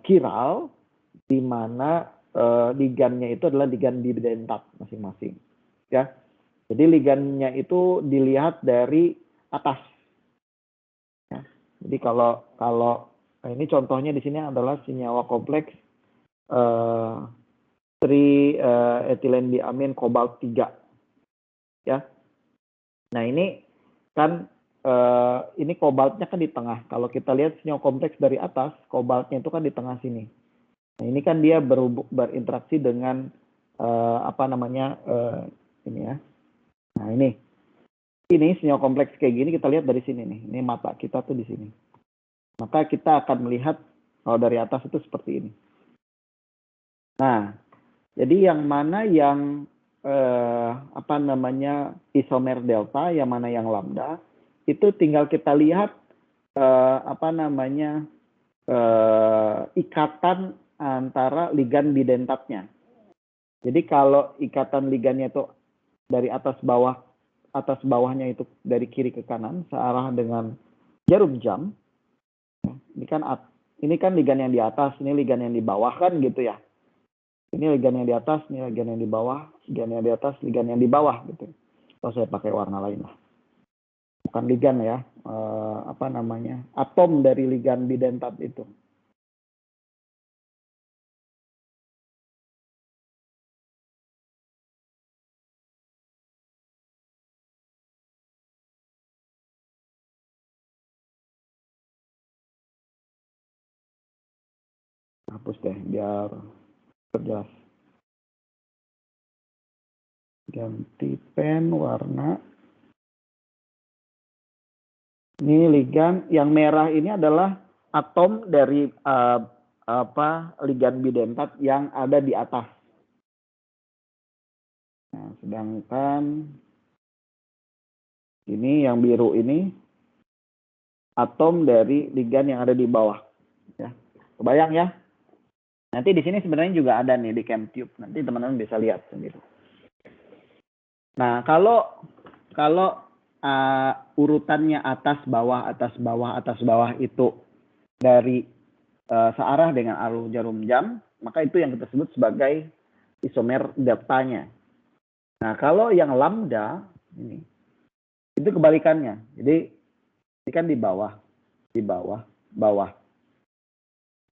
S1: chiral, di mana ligannya itu adalah ligan bidentat masing-masing, ya. Jadi ligannya itu dilihat dari atas. Ya. Jadi kalau ini contohnya di sini adalah senyawa kompleks etilendiamin kobalt 3, ya. Nah ini kan ini kobaltnya kan di tengah. Kalau kita lihat senyawa kompleks dari atas, kobaltnya itu kan di tengah sini. Nah, ini kan dia berinteraksi dengan ini ya. Nah, ini senyawa kompleks kayak gini kita lihat dari sini nih. Ini mata kita tuh di sini. Maka kita akan melihat kalau dari atas itu seperti ini. Nah, jadi yang mana yang isomer delta, yang mana yang lambda, itu tinggal kita lihat ikatan antara ligan bidentatnya. Jadi kalau ikatan ligannya itu dari atas bawahnya itu dari kiri ke kanan searah dengan jarum jam. Ini kan ligan yang di atas, ini ligan yang di bawah kan gitu ya. Ini ligan yang di atas, ini ligan yang di bawah, ligan yang di atas, ligan yang di bawah gitu. Atau saya pakai warna lain lah. Bukan ligan ya, atom dari ligan bidentat itu. Hapus deh biar jelas. Ganti pen warna. Ini ligan yang merah ini adalah atom dari ligan bidentat yang ada di atas. Nah, sedangkan ini yang biru ini atom dari ligan yang ada di bawah. Ya, kebayang ya? Nanti di sini sebenarnya juga ada nih di ChemTube. Nanti teman-teman bisa lihat sendiri. Nah, kalau urutannya atas bawah itu dari searah dengan arus jarum jam, maka itu yang kita sebut sebagai isomer deltanya. Nah, kalau yang lambda ini itu kebalikannya. Jadi ini kan di bawah.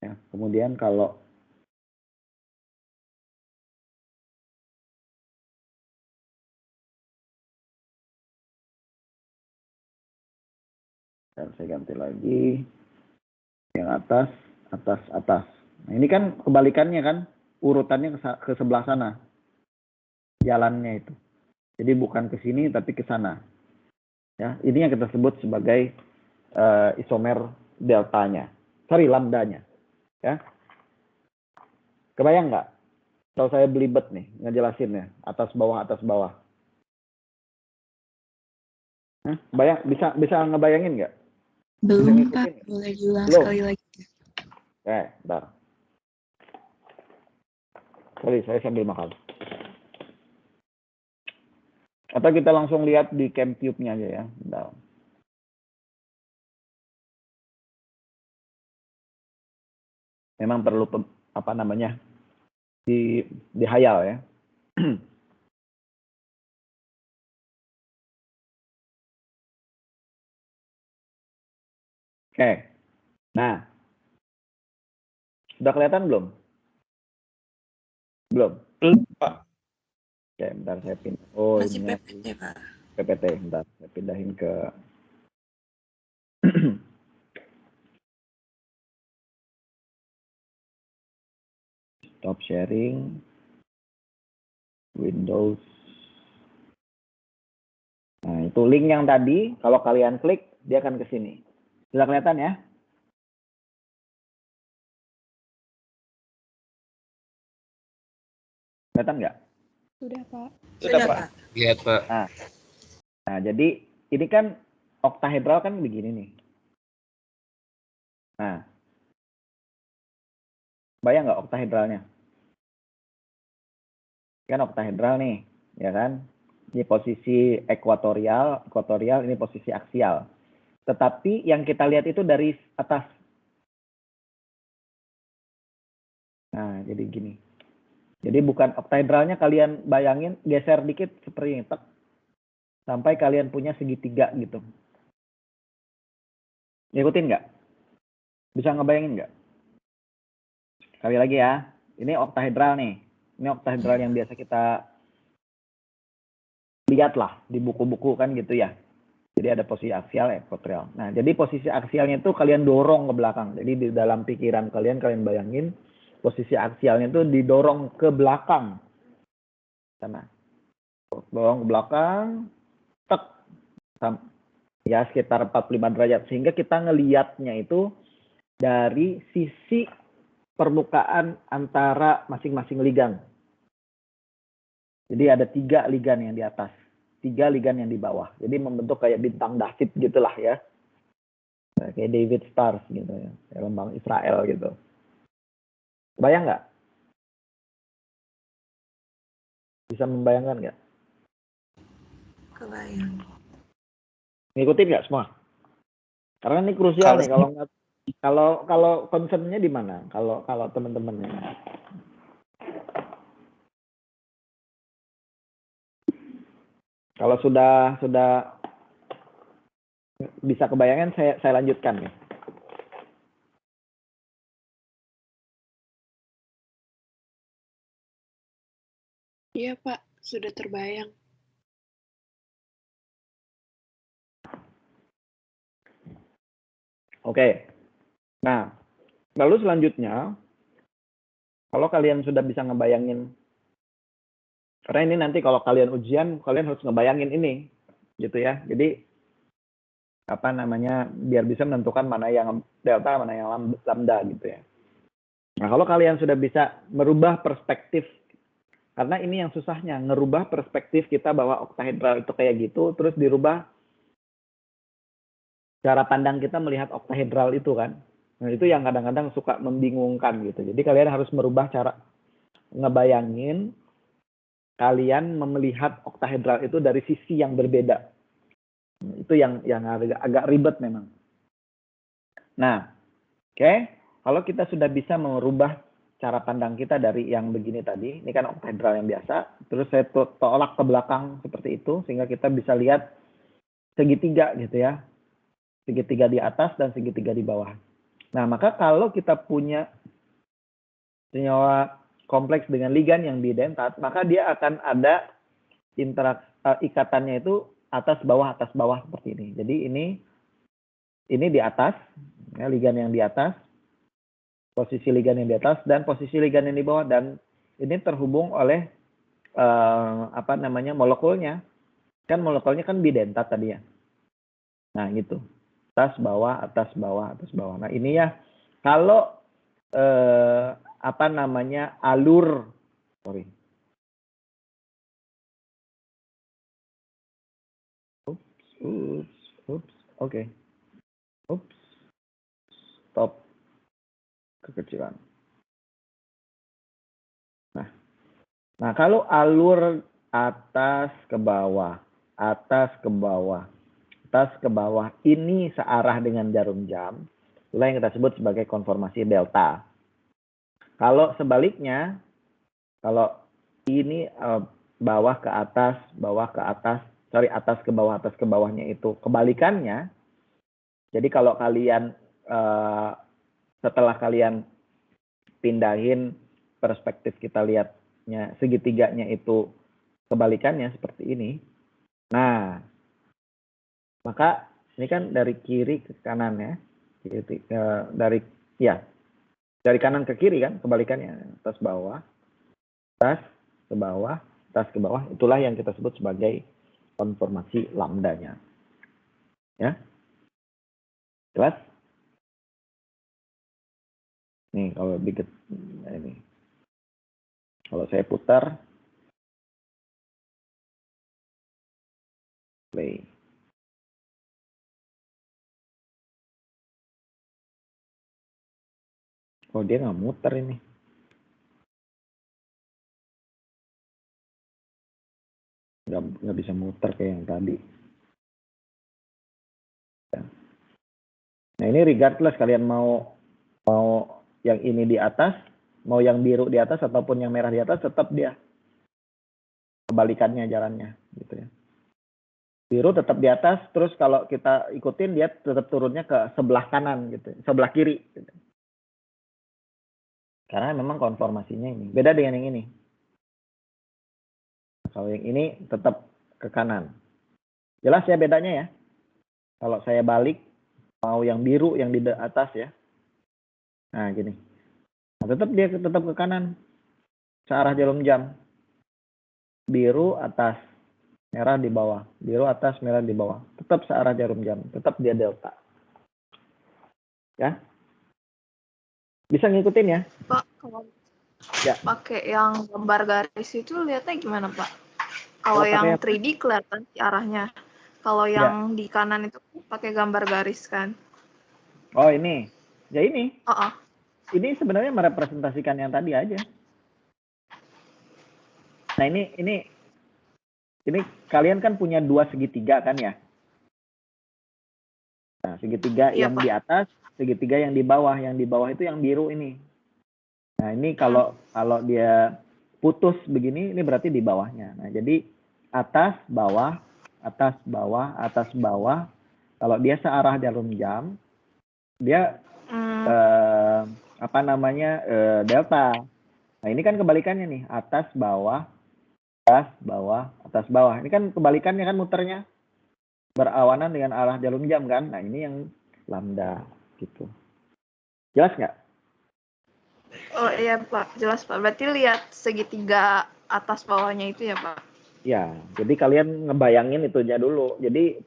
S1: Ya, kemudian kalau saya ganti lagi yang atas. Nah, ini kan kebalikannya kan, urutannya ke sebelah sana. Jalannya itu. Jadi bukan ke sini tapi ke sana. Ya, ini yang kita sebut sebagai isomer deltanya. Lambdanya. Ya. Kebayang nggak? Kalau saya belibet nih ngejelasinnya, atas bawah. Hah? Bisa ngebayangin nggak?
S2: Belum, Pak. Boleh diulang sekali lagi.
S1: Bentar. Sorry, saya sambil makan. Atau kita langsung lihat di ChemTube-nya aja ya. Bentar. Memang perlu dihayal ya. Oke. Nah. Sudah kelihatan belum? Belum, Pak. Oke, bentar saya pindah. Oh,
S3: Masih
S1: ini
S3: PPT, Pak.
S1: PPT, bentar. Saya pindahin ke stop sharing. Windows. Nah, itu link yang tadi, kalau kalian klik, dia akan ke sini. Sudah kelihatan ya? Kelihatan nggak?
S2: Sudah, Pak.
S3: Sudah,
S5: Pak.
S3: Pak.
S5: Lihat, Pak.
S1: Nah, jadi ini kan oktahedral kan begini nih. Nah, bayang nggak oktahedralnya? Kan oktahedral nih, ya kan? Ini posisi ekuatorial, ini posisi aksial. Tetapi yang kita lihat itu dari atas. Nah, jadi gini. Jadi bukan oktahedralnya, kalian bayangin geser dikit seperti ini, sampai kalian punya segitiga gitu. Ngikutin nggak? Bisa ngebayangin nggak? Sekali lagi ya, ini oktahedral nih. Ini oktahedral yang biasa kita lihat lah di buku-buku kan gitu ya. Jadi ada posisi aksial, ekuatorial. Nah, jadi posisi aksialnya itu kalian dorong ke belakang. Jadi di dalam pikiran kalian bayangin posisi aksialnya itu didorong ke belakang. Sana. Dorong ke belakang, tek. Ya, sekitar 45 derajat. Sehingga kita ngelihatnya itu dari sisi permukaan antara masing-masing ligan. Jadi ada 3 ligan yang di atas, 3 ligan yang di bawah. Jadi membentuk kayak bintang David gitulah ya. Kayak David Stars gitu ya, kayak lambang Israel gitu. Bayang nggak? Bisa membayangkan nggak?
S3: Kebayang.
S1: Ngikutin nggak semua? Karena ini krusial nih, kalau concernnya di mana? Kalau teman-temannya. Kalau sudah bisa kebayangkan, saya lanjutkan nih.
S2: Iya, Pak. Sudah terbayang.
S1: Oke. Nah, lalu selanjutnya, kalau kalian sudah bisa ngebayangin, karena ini nanti kalau kalian ujian, kalian harus ngebayangin ini, gitu ya. Jadi, apa namanya, biar bisa menentukan mana yang delta, mana yang lambda, gitu ya. Nah, kalau kalian sudah bisa merubah perspektif, karena ini yang susahnya, ngerubah perspektif kita bahwa oktahedral itu kayak gitu, terus dirubah cara pandang kita melihat oktahedral itu kan. Nah, itu yang kadang-kadang suka membingungkan gitu. Jadi kalian harus merubah cara ngebayangin kalian melihat oktahedral itu dari sisi yang berbeda. Itu yang agak ribet memang. Nah, oke. Kalau kita sudah bisa merubah cara pandang kita dari yang begini tadi, ini kan oktahedral yang biasa, terus saya tolak ke belakang seperti itu, sehingga kita bisa lihat segitiga gitu ya. Segitiga di atas dan segitiga di bawah. Nah, maka kalau kita punya senyawa kompleks dengan ligan yang bidentat, maka dia akan ada ikatannya itu atas bawah seperti ini. Jadi ini di atas, ya, ligan yang di atas, posisi ligan yang di atas dan posisi ligan yang di bawah, dan ini terhubung oleh molekulnya. Kan molekulnya kan bidentat tadi ya. Nah, gitu. Atas bawah, atas bawah, atas bawah. Nah, ini ya kalau alur, sorry. Oops, oke. Oops, stop kekecilan. Nah, kalau alur atas ke bawah, atas ke bawah, atas ke bawah, ini searah dengan jarum jam, itulah yang kita sebut sebagai konformasi delta. Kalau sebaliknya, kalau ini bawah ke atas, atas ke bawah, atas ke bawahnya itu kebalikannya. Jadi kalau kalian setelah kalian pindahin perspektif, kita lihatnya segitiganya itu kebalikannya seperti ini. Nah, maka ini kan dari kiri ke kanan ya. Dari kanan ke kiri kan kebalikannya, atas bawah, atas ke bawah, atas ke bawah. Itulah yang kita sebut sebagai konformasi lambdanya. Ya. Jelas? Nih kalau dikit ini. Kalau saya putar, play. Oh, dia nggak muter ini. Nggak bisa muter kayak yang tadi. Nah, ini regardless kalian mau yang ini di atas, mau yang biru di atas ataupun yang merah di atas, tetap dia kebalikannya jalannya gitu ya. Biru tetap di atas, terus kalau kita ikutin dia tetap turunnya ke sebelah kanan gitu, sebelah kiri gitu. Karena memang konformasinya ini beda dengan yang ini. Kalau yang ini tetap ke kanan. Jelas ya bedanya ya. Kalau saya balik mau yang biru yang di atas ya. Nah, gini. Nah, tetap dia tetap ke kanan. Searah jarum jam. Biru atas, merah di bawah. Biru atas, merah di bawah. Tetap searah jarum jam. Tetap dia delta. Ya. Bisa ngikutin ya?
S6: Pak, kalau
S1: Ya.
S6: pakai yang gambar garis itu lihatnya gimana, Pak? Kalau yang 3D kelihatan sih arahnya. Kalau yang di kanan itu pakai gambar garis kan.
S1: Oh, ini. Ya ini.
S6: Oh.
S1: Ini sebenarnya merepresentasikan yang tadi aja. Nah, ini kalian kan punya dua segitiga kan ya? Nah, segitiga yang
S6: Pak.
S1: di atas, segitiga yang di bawah. Yang di bawah itu yang biru ini. Nah, ini kalau dia putus begini, ini berarti di bawahnya. Nah, jadi atas, bawah, atas, bawah, atas, bawah. Kalau dia searah jarum jam, dia delta. Nah, ini kan kebalikannya nih, atas, bawah, atas, bawah, atas, bawah. Ini kan kebalikannya kan muternya. Berawanan dengan arah jarum jam kan. Nah, ini yang lambda gitu. Jelas nggak?
S6: Oh iya Pak, jelas Pak. Berarti lihat segitiga atas bawahnya itu ya Pak?
S1: Ya, jadi kalian ngebayangin itunya dulu. Jadi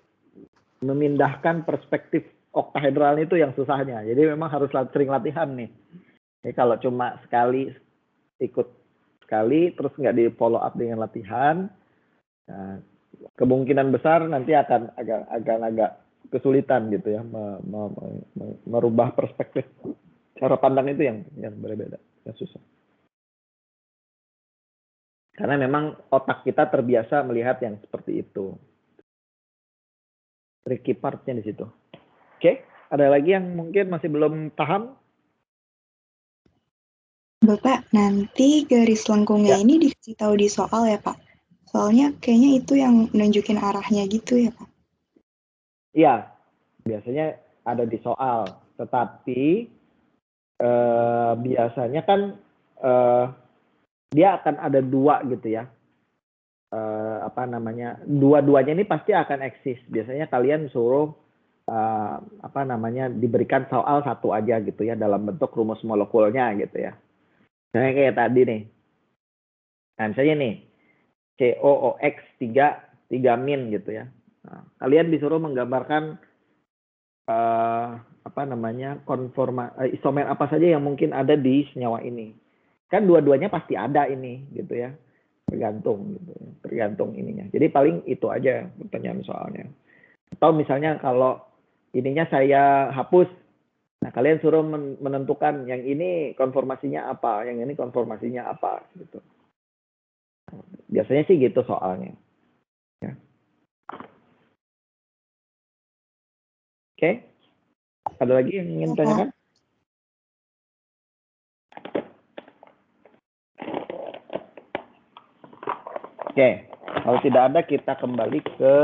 S1: memindahkan perspektif oktahedral itu yang susahnya. Jadi memang harus sering latihan nih. Jadi kalau cuma ikut sekali, terus nggak di follow up dengan latihan, nah, kemungkinan besar nanti akan agak kesulitan gitu ya, merubah perspektif cara pandang itu yang berbeda, yang susah. Karena memang otak kita terbiasa melihat yang seperti itu. Tricky partnya di situ. Oke, ada lagi yang mungkin masih belum paham?
S3: Bapak, nanti garis lengkungnya ini dikasih tahu di soal ya Pak? Soalnya kayaknya itu yang nunjukin arahnya gitu ya Pak?
S1: Iya, biasanya ada di soal. Tetapi biasanya kan dia akan ada dua gitu ya. Dua-duanya ini pasti akan eksis. Biasanya kalian suruh diberikan soal satu aja gitu ya dalam bentuk rumus molekulnya gitu ya. Misalnya kayak tadi nih. Nah, misalnya nih COOX 3 min gitu ya. Nah, kalian disuruh menggambarkan isomer apa saja yang mungkin ada di senyawa ini. Kan dua-duanya pasti ada ini gitu ya. Tergantung gitu ya. Tergantung ininya. Jadi paling itu aja pertanyaan soalnya. Atau misalnya kalau ininya saya hapus, nah kalian suruh menentukan yang ini konformasinya apa, yang ini konformasinya apa gitu. Biasanya sih gitu soalnya. Ya. Oke. Ada lagi yang ingin tanyakan? Oke. Kalau tidak ada kita kembali ke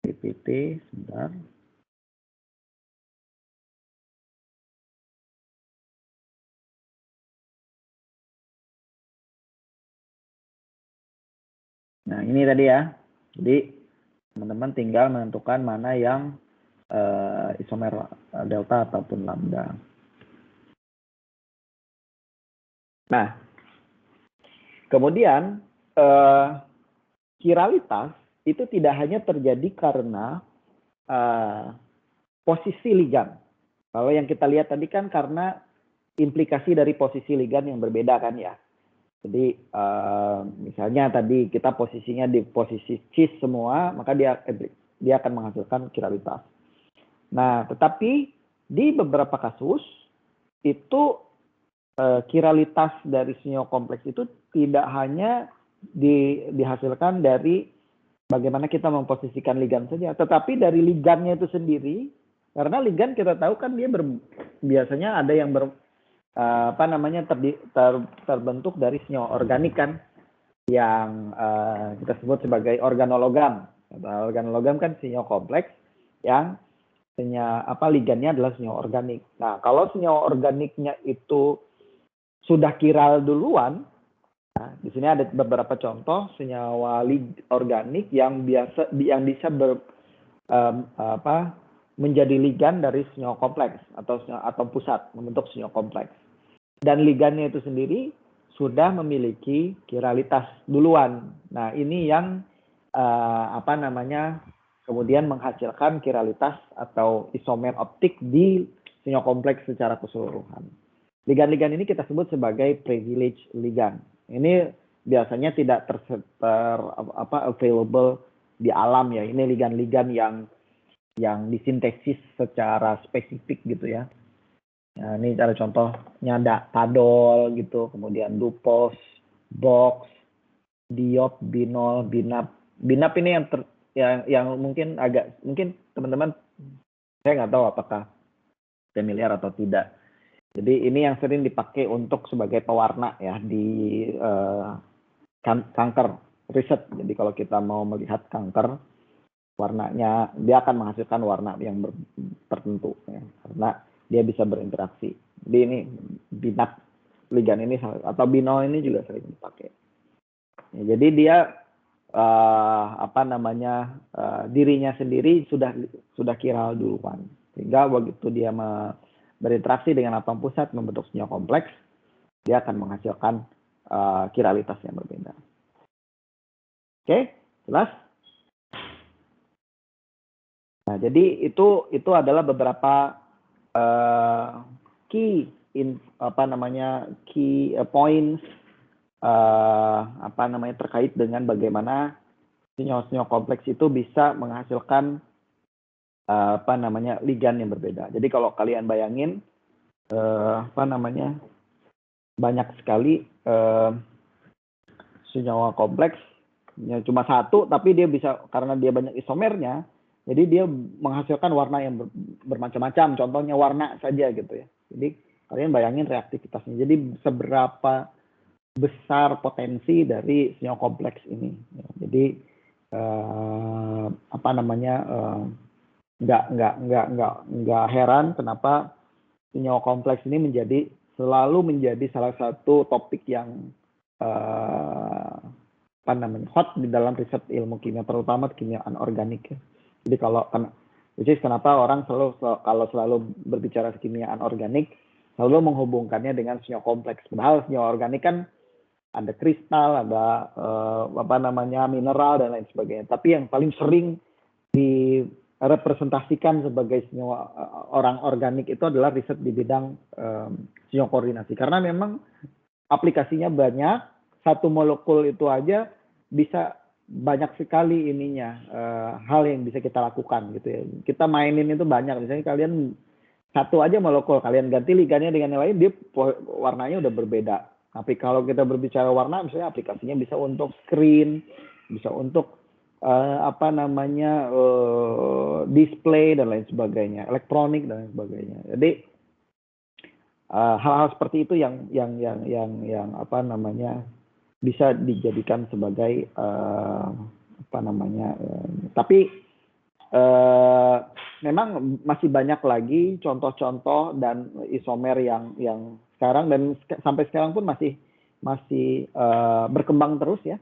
S1: PPT sebentar. Nah, ini tadi ya. Jadi, teman-teman tinggal menentukan mana yang isomer delta ataupun lambda. Nah, kemudian kiralitas itu tidak hanya terjadi karena posisi ligan. Kalau yang kita lihat tadi kan karena implikasi dari posisi ligan yang berbeda kan ya. Jadi misalnya tadi kita posisinya di posisi cis semua, maka dia akan menghasilkan kiralitas. Nah, tetapi di beberapa kasus itu kiralitas dari senyawa kompleks itu tidak hanya dihasilkan dari bagaimana kita memposisikan ligan saja, tetapi dari ligannya itu sendiri. Karena ligan kita tahu kan dia biasanya ada yang terbentuk dari senyawa organik kan, yang kita sebut sebagai organologam. Organologam kan senyawa kompleks yang ligannya adalah senyawa organik. Nah, kalau senyawa organiknya itu sudah kiral duluan, nah, di sini ada beberapa contoh senyawa organik yang bisa menjadi ligan dari senyawa kompleks atau atom pusat membentuk senyawa kompleks. Dan ligannya itu sendiri sudah memiliki kiralitas duluan. Nah, ini yang kemudian menghasilkan kiralitas atau isomer optik di senyawa kompleks secara keseluruhan. Ligan-ligan ini kita sebut sebagai privilege ligan. Ini biasanya tidak available di alam ya. Ini ligan-ligan yang disintesis secara spesifik gitu ya. Nah, ini cara contohnya padol gitu, kemudian dupos, box, diop, binol, binap. Binap ini yang mungkin teman-teman saya nggak tahu apakah familiar atau tidak. Jadi ini yang sering dipakai untuk sebagai pewarna ya di kanker riset. Jadi kalau kita mau melihat kanker, warnanya dia akan menghasilkan warna yang tertentu ya, karena dia bisa berinteraksi. Jadi ini binap ligan ini atau binol ini juga sering dipakai. Ya, jadi dia dirinya sendiri sudah kiral duluan, sehingga begitu dia berinteraksi dengan atom pusat membentuk senyawa kompleks, dia akan menghasilkan kiralitas yang berbeda. Oke, jelas? Nah, jadi itu adalah beberapa key points terkait dengan bagaimana senyawa-senyawa kompleks itu bisa menghasilkan ligan yang berbeda. Jadi kalau kalian bayangin banyak sekali senyawa kompleks cuma satu, tapi dia bisa karena dia banyak isomernya, jadi dia menghasilkan warna yang bermacam-macam. Contohnya warna saja gitu ya. Jadi kalian bayangin reaktivitasnya. Jadi seberapa besar potensi dari senyawa kompleks ini. Jadi nggak heran kenapa senyawa kompleks ini selalu menjadi salah satu topik yang hot di dalam riset ilmu kimia, terutama kimia anorganik. Jadi kenapa orang selalu berbicara kimia anorganik selalu menghubungkannya dengan senyawa kompleks. Padahal senyawa organik kan ada kristal, ada mineral dan lain sebagainya. Tapi yang paling sering direpresentasikan sebagai senyawa orang organik itu adalah riset di bidang senyawa koordinasi. Karena memang aplikasinya banyak, satu molekul itu aja bisa banyak sekali hal yang bisa kita lakukan gitu ya. Kita mainin itu banyak. Misalnya kalian satu aja molekul, kalian ganti ligannya dengan yang lain, dia warnanya udah berbeda. Tapi kalau kita berbicara warna, misalnya aplikasinya bisa untuk screen, bisa untuk display dan lain sebagainya, elektronik dan lain sebagainya. Jadi hal-hal seperti itu yang bisa dijadikan sebagai tapi memang masih banyak lagi contoh-contoh dan isomer yang sekarang dan sampai sekarang pun masih berkembang terus ya.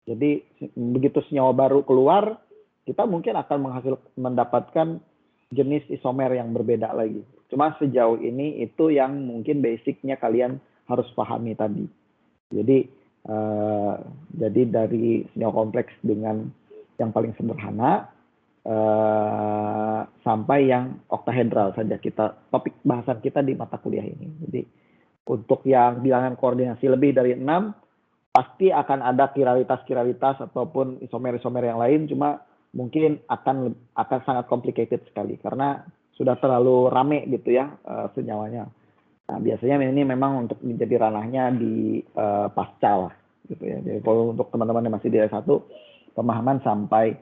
S1: Jadi begitu senyawa baru keluar, kita mungkin akan mendapatkan jenis isomer yang berbeda lagi. Cuma sejauh ini itu yang mungkin basicnya kalian harus pahami tadi. Jadi dari senyawa kompleks dengan yang paling sederhana sampai yang oktahedral saja topik bahasan kita di mata kuliah ini. Jadi Untuk yang bilangan koordinasi lebih dari 6, pasti akan ada kiralitas ataupun isomer-isomer yang lain, cuma mungkin akan sangat complicated sekali karena sudah terlalu rame gitu ya senyawanya. Nah, biasanya ini memang untuk menjadi ranahnya di pasca lah gitu ya. Jadi kalau untuk teman-teman yang masih di S1, pemahaman sampai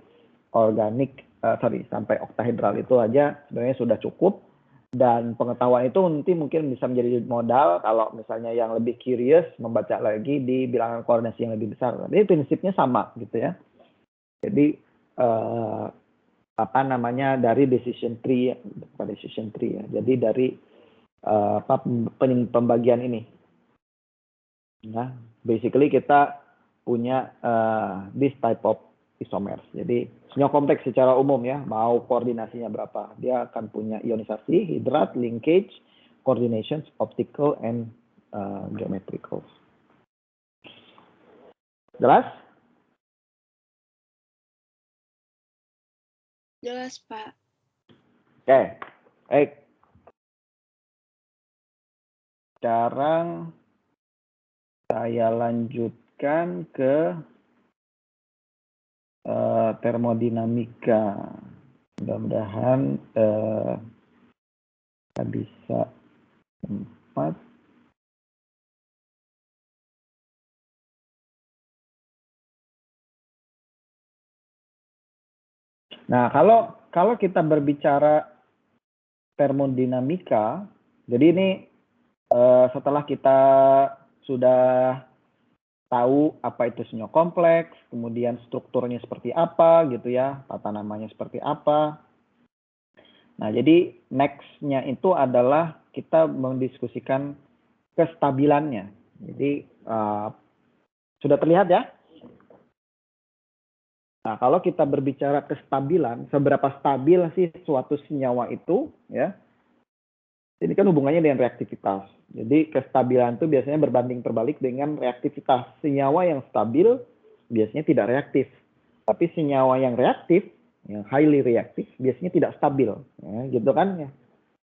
S1: sampai oktahedral itu aja sebenarnya sudah cukup, dan pengetahuan itu nanti mungkin bisa menjadi modal kalau misalnya yang lebih curious membaca lagi di bilangan koordinasi yang lebih besar. Jadi prinsipnya sama gitu ya. Jadi dari decision tree ya. Jadi dari pembagian ini. Nah, basically kita punya this type of isomers. Jadi senyawa kompleks secara umum ya, mau koordinasinya berapa, dia akan punya ionisasi, hidrat, linkage, coordinations, optical, and geometrical. Jelas?
S2: Jelas, Pak.
S1: Oke, baik. Sekarang saya lanjutkan ke termodinamika. Mudah-mudahan kita bisa sempat. Nah, kalau kita berbicara termodinamika, jadi ini setelah kita sudah tahu apa itu senyawa kompleks, kemudian strukturnya seperti apa gitu ya, tata namanya seperti apa. Nah, jadi next-nya itu adalah kita mendiskusikan kestabilannya. Jadi sudah terlihat ya? Nah, kalau kita berbicara kestabilan, seberapa stabil sih suatu senyawa itu ya? Ini kan hubungannya dengan reaktivitas. Jadi kestabilan itu biasanya berbanding terbalik dengan reaktivitas. Senyawa yang stabil biasanya tidak reaktif. Tapi senyawa yang reaktif, yang highly reaktif, biasanya tidak stabil. Ya, gitu kan ya.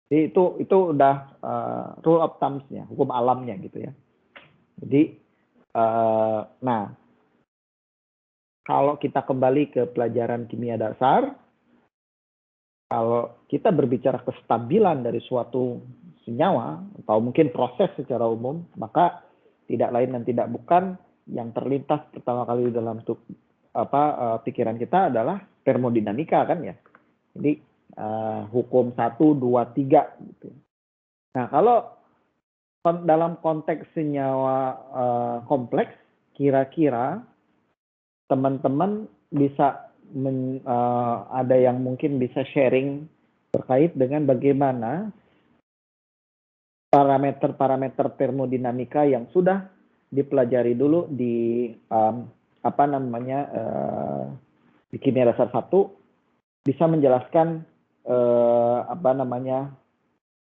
S1: Jadi itu udah rule of thumbs-nya, hukum alamnya gitu ya. Jadi, nah, kalau kita kembali ke pelajaran kimia dasar, kalau kita berbicara kestabilan dari suatu senyawa atau mungkin proses secara umum, maka tidak lain dan tidak bukan yang terlintas pertama kali dalam pikiran kita adalah termodinamika kan ya. Jadi hukum 1, 2, 3 gitu. Nah, kalau dalam konteks senyawa kompleks, kira-kira teman-teman bisa ada yang mungkin bisa sharing terkait dengan bagaimana parameter-parameter termodinamika yang sudah dipelajari dulu di di kimia dasar 1 bisa menjelaskan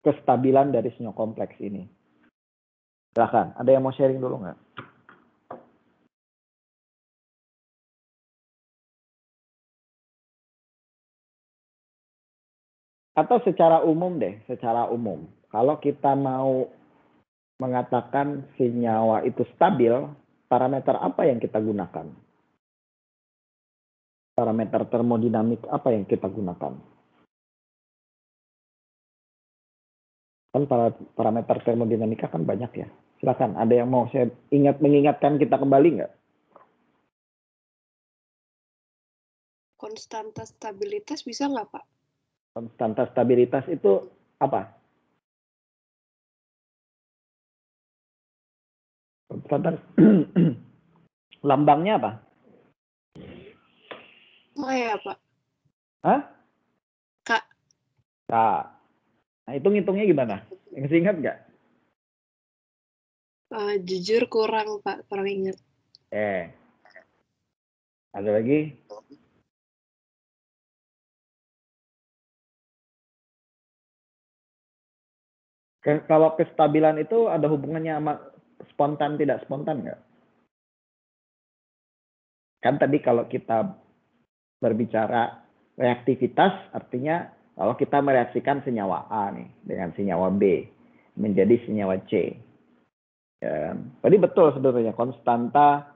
S1: kestabilan dari senyawa kompleks ini. Silakan, ada yang mau sharing dulu nggak? Atau secara umum deh, secara umum. Kalau kita mau mengatakan senyawa itu stabil, parameter apa yang kita gunakan? Parameter termodinamik apa yang kita gunakan? Kan parameter termodinamika kan banyak ya. Silakan, ada yang mau saya mengingatkan kita kembali nggak?
S2: Konstanta stabilitas bisa nggak, Pak?
S1: Konstanta stabilitas itu apa? Konstanta lambangnya apa?
S2: Oh ya, Pak.
S1: Hah?
S2: Kak.
S1: Kak. Nah, itu ngitungnya gimana? Yang ingat nggak?
S2: Jujur kurang, Pak. Kurang ingat.
S1: Ada lagi? Kalau kestabilan itu ada hubungannya sama spontan tidak spontan nggak? Kan tadi kalau kita berbicara reaktivitas, artinya kalau kita mereaksikan senyawa A nih dengan senyawa B menjadi senyawa C. Ya, tadi betul sebenarnya konstanta,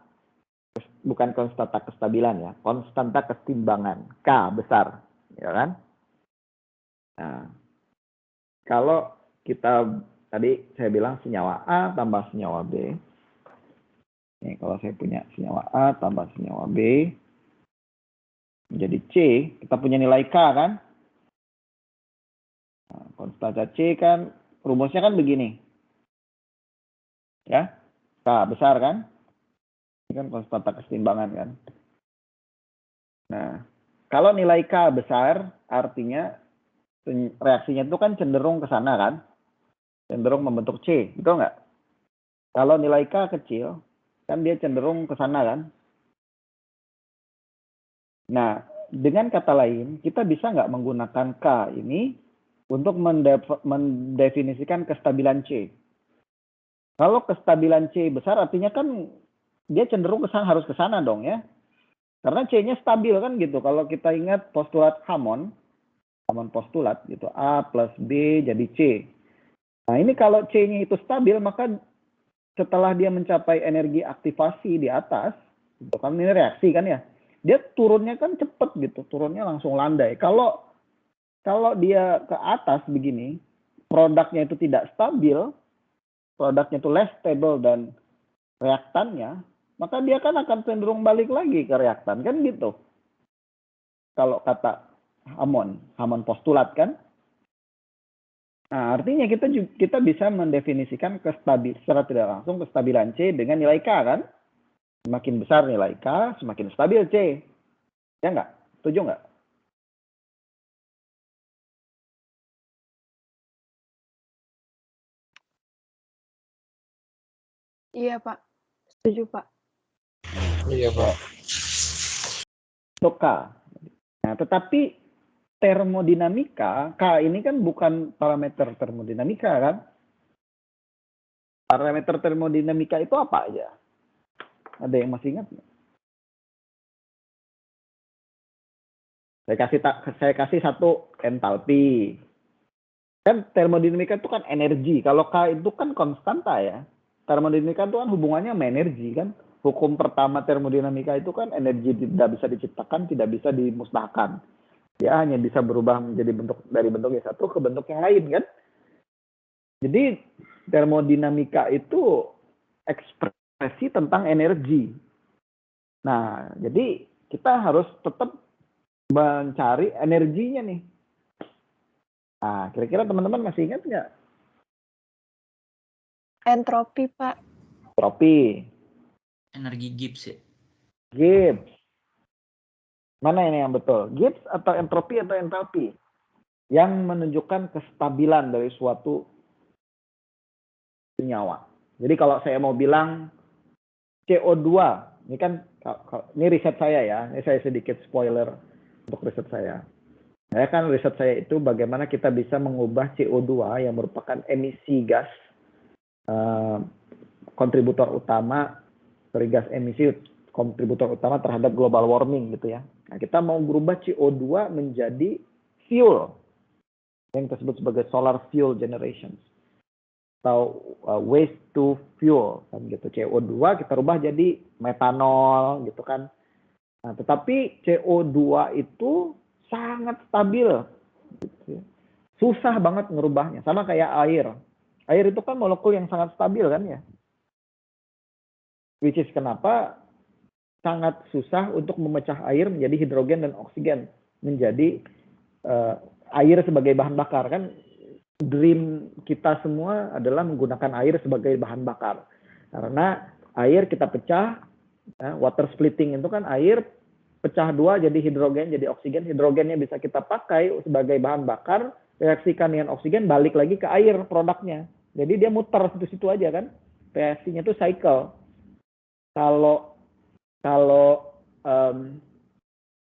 S1: bukan konstanta kestabilan ya, konstanta keseimbangan K besar, ya kan? Nah, kalau kita tadi saya bilang senyawa A tambah senyawa B. Nih, kalau saya punya senyawa A tambah senyawa B menjadi C, kita punya nilai K kan? Nah, konstanta C kan rumusnya kan begini. Ya, K besar kan? Ini kan konstanta keseimbangan kan? Nah, kalau nilai K besar artinya reaksinya itu kan cenderung ke sana kan? Cenderung membentuk C, betul nggak? Kalau nilai K kecil, kan dia cenderung ke sana kan? Nah, dengan kata lain, kita bisa nggak menggunakan K ini untuk mendefinisikan kestabilan C? Kalau kestabilan C besar artinya kan dia cenderung harus ke sana dong ya. Karena C-nya stabil kan gitu. Kalau kita ingat postulat Hammond postulat gitu, A plus B jadi C. Nah, ini kalau C-nya itu stabil, maka setelah dia mencapai energi aktivasi di atas, itu kan ini reaksi kan ya, dia turunnya kan cepet gitu, turunnya langsung landai. Kalau dia ke atas begini, produknya itu tidak stabil, produknya itu less stable dan reaktannya, maka dia kan akan cenderung balik lagi ke reaktan kan gitu. Kalau kata Hammond postulat kan. Nah, artinya kita bisa mendefinisikan secara tidak langsung kestabilan C dengan nilai K kan? Semakin besar nilai K, semakin stabil C. Ya nggak? Setuju nggak?
S2: Iya, Pak. Setuju, Pak.
S5: Iya, Pak.
S1: Untuk K. Nah, tetapi termodinamika, K ini kan bukan parameter termodinamika kan? Parameter termodinamika itu apa aja? Ada yang masih ingat? Saya kasih satu entalpi. Kan termodinamika itu kan energi. Kalau K itu kan konstanta ya. Termodinamika itu kan hubungannya sama energi kan. Hukum pertama termodinamika itu kan energi tidak bisa diciptakan, tidak bisa dimusnahkan. Dia hanya bisa berubah menjadi dari bentuk yang satu ke bentuk yang lain kan. Jadi termodinamika itu ekspresi tentang energi. Nah, jadi kita harus tetap mencari energinya nih. Nah, kira-kira teman-teman masih ingat nggak?
S2: Entropi, Pak.
S1: Entropi.
S7: Energi Gibbs ya?
S1: Gibbs. Mana ini yang betul? Gibbs atau entropi atau entalpi? Yang menunjukkan kestabilan dari suatu senyawa. Jadi kalau saya mau bilang CO2, ini kan ini riset saya ya, ini saya sedikit spoiler untuk riset saya. Nah, kan riset saya itu bagaimana kita bisa mengubah CO2 yang merupakan emisi gas kontributor utama dari gas emisi kontributor utama terhadap global warming gitu ya. Nah, kita mau berubah CO2 menjadi fuel yang disebut sebagai solar fuel generation atau waste to fuel kan gitu. CO2 kita rubah jadi metanol gitu kan. Nah, tetapi CO2 itu sangat stabil. Gitu ya. Susah banget ngerubahnya. Sama kayak air. Air itu kan molekul yang sangat stabil kan ya. Which is kenapa sangat susah untuk memecah air menjadi hidrogen dan oksigen. Menjadi air sebagai bahan bakar kan. Dream kita semua adalah menggunakan air sebagai bahan bakar. Karena air kita pecah, water splitting itu kan air pecah dua jadi hidrogen, jadi oksigen. Hidrogennya bisa kita pakai sebagai bahan bakar, reaksikan dengan oksigen, balik lagi ke air produknya. Jadi dia muter situ-situ aja kan. Reaksinya itu cycle. Kalau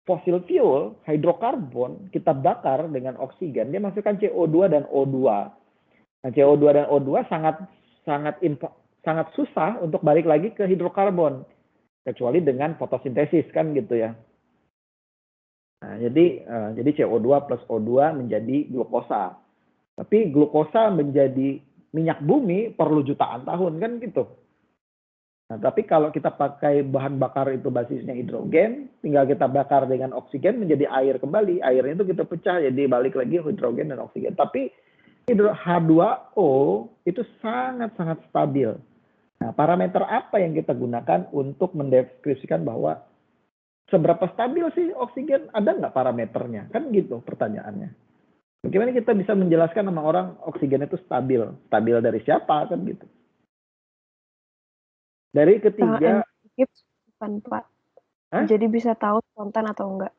S1: fossil fuel, hidrokarbon, kita bakar dengan oksigen, dia masukkan CO2 dan O2. Nah, CO2 dan O2 sangat susah untuk balik lagi ke hidrokarbon. Kecuali dengan fotosintesis kan gitu ya. Nah, jadi CO2 plus O2 menjadi glukosa. Tapi glukosa menjadi minyak bumi perlu jutaan tahun kan gitu. Nah, tapi kalau kita pakai bahan bakar itu basisnya hidrogen, tinggal kita bakar dengan oksigen menjadi air kembali. Airnya itu kita pecah jadi balik lagi hidrogen dan oksigen. Tapi H2O itu sangat-sangat stabil. Nah, parameter apa yang kita gunakan untuk mendeskripsikan bahwa seberapa stabil sih oksigen? Ada nggak parameternya? Kan gitu pertanyaannya. Bagaimana kita bisa menjelaskan sama orang oksigen itu stabil? Stabil dari siapa kan gitu? Dari ketiga,
S2: Gibbs bukan Pak.
S1: Hah?
S2: Jadi bisa tahu spontan atau enggak.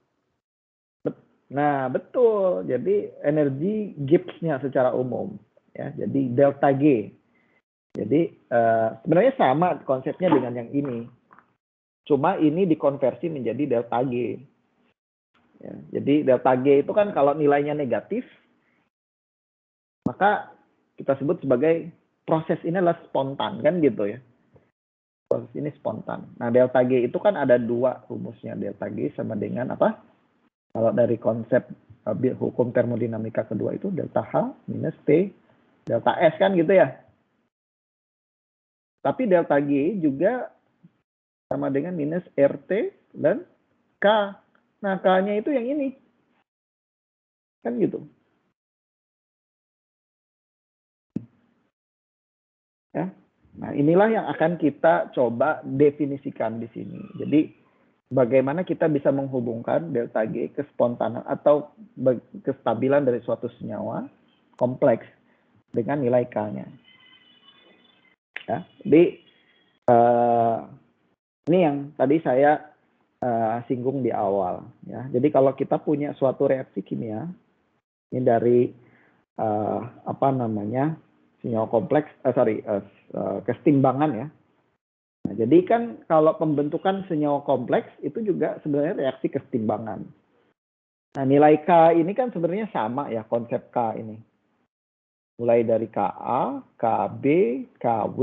S1: nah betul. Jadi energi Gibbs-nya secara umum, ya. Jadi delta G. Jadi sebenarnya sama konsepnya dengan yang ini. Cuma ini dikonversi menjadi delta G. Ya, jadi delta G itu kan kalau nilainya negatif, maka kita sebut sebagai proses ini adalah spontan kan gitu ya. Proses ini spontan. Nah, delta G itu kan ada dua rumusnya. Delta G sama dengan apa? Kalau dari konsep hukum termodinamika kedua itu delta H minus T delta S kan gitu ya. Tapi delta G juga sama dengan minus RT dan K. Nah, K-nya itu yang ini. Kan gitu. Ya. Nah, inilah yang akan kita coba definisikan di sini. Jadi, bagaimana kita bisa menghubungkan delta G ke spontanan atau kestabilan dari suatu senyawa kompleks dengan nilai K-nya. Ya. Jadi, ini yang tadi saya singgung di awal. Ya. Jadi, kalau kita punya suatu reaksi kimia, ini dari senyawa kompleks, kesetimbangan ya. Nah, jadi kan kalau pembentukan senyawa kompleks itu juga sebenarnya reaksi kesetimbangan. Nah, nilai K ini kan sebenarnya sama ya konsep K ini. Mulai dari Ka, Kb, Kw,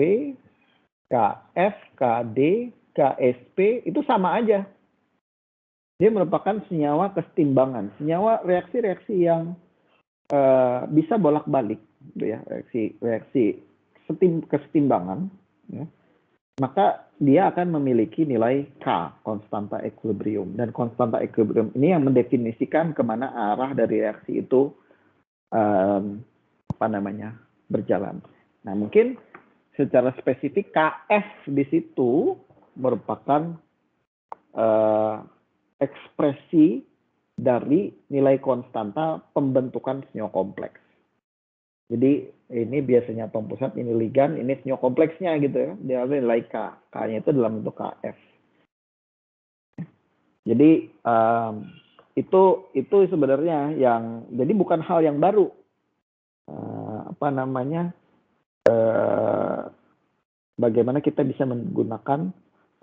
S1: Kf, Kd, Ksp itu sama aja. Dia merupakan senyawa kesetimbangan, senyawa reaksi-reaksi yang bisa bolak-balik. Ya, reaksi kesetimbangan, ya, maka dia akan memiliki nilai K, konstanta equilibrium. Dan konstanta equilibrium ini yang mendefinisikan kemana arah dari reaksi itu berjalan. Nah, mungkin secara spesifik Kf di situ merupakan ekspresi dari nilai konstanta pembentukan senyawa kompleks. Jadi ini biasanya atom pusat, ini ligan, ini senyawa kompleksnya gitu ya. Dia ada nilai K. K-nya itu dalam bentuk Kf. Jadi itu sebenarnya yang jadi bukan hal yang baru. Bagaimana kita bisa menggunakan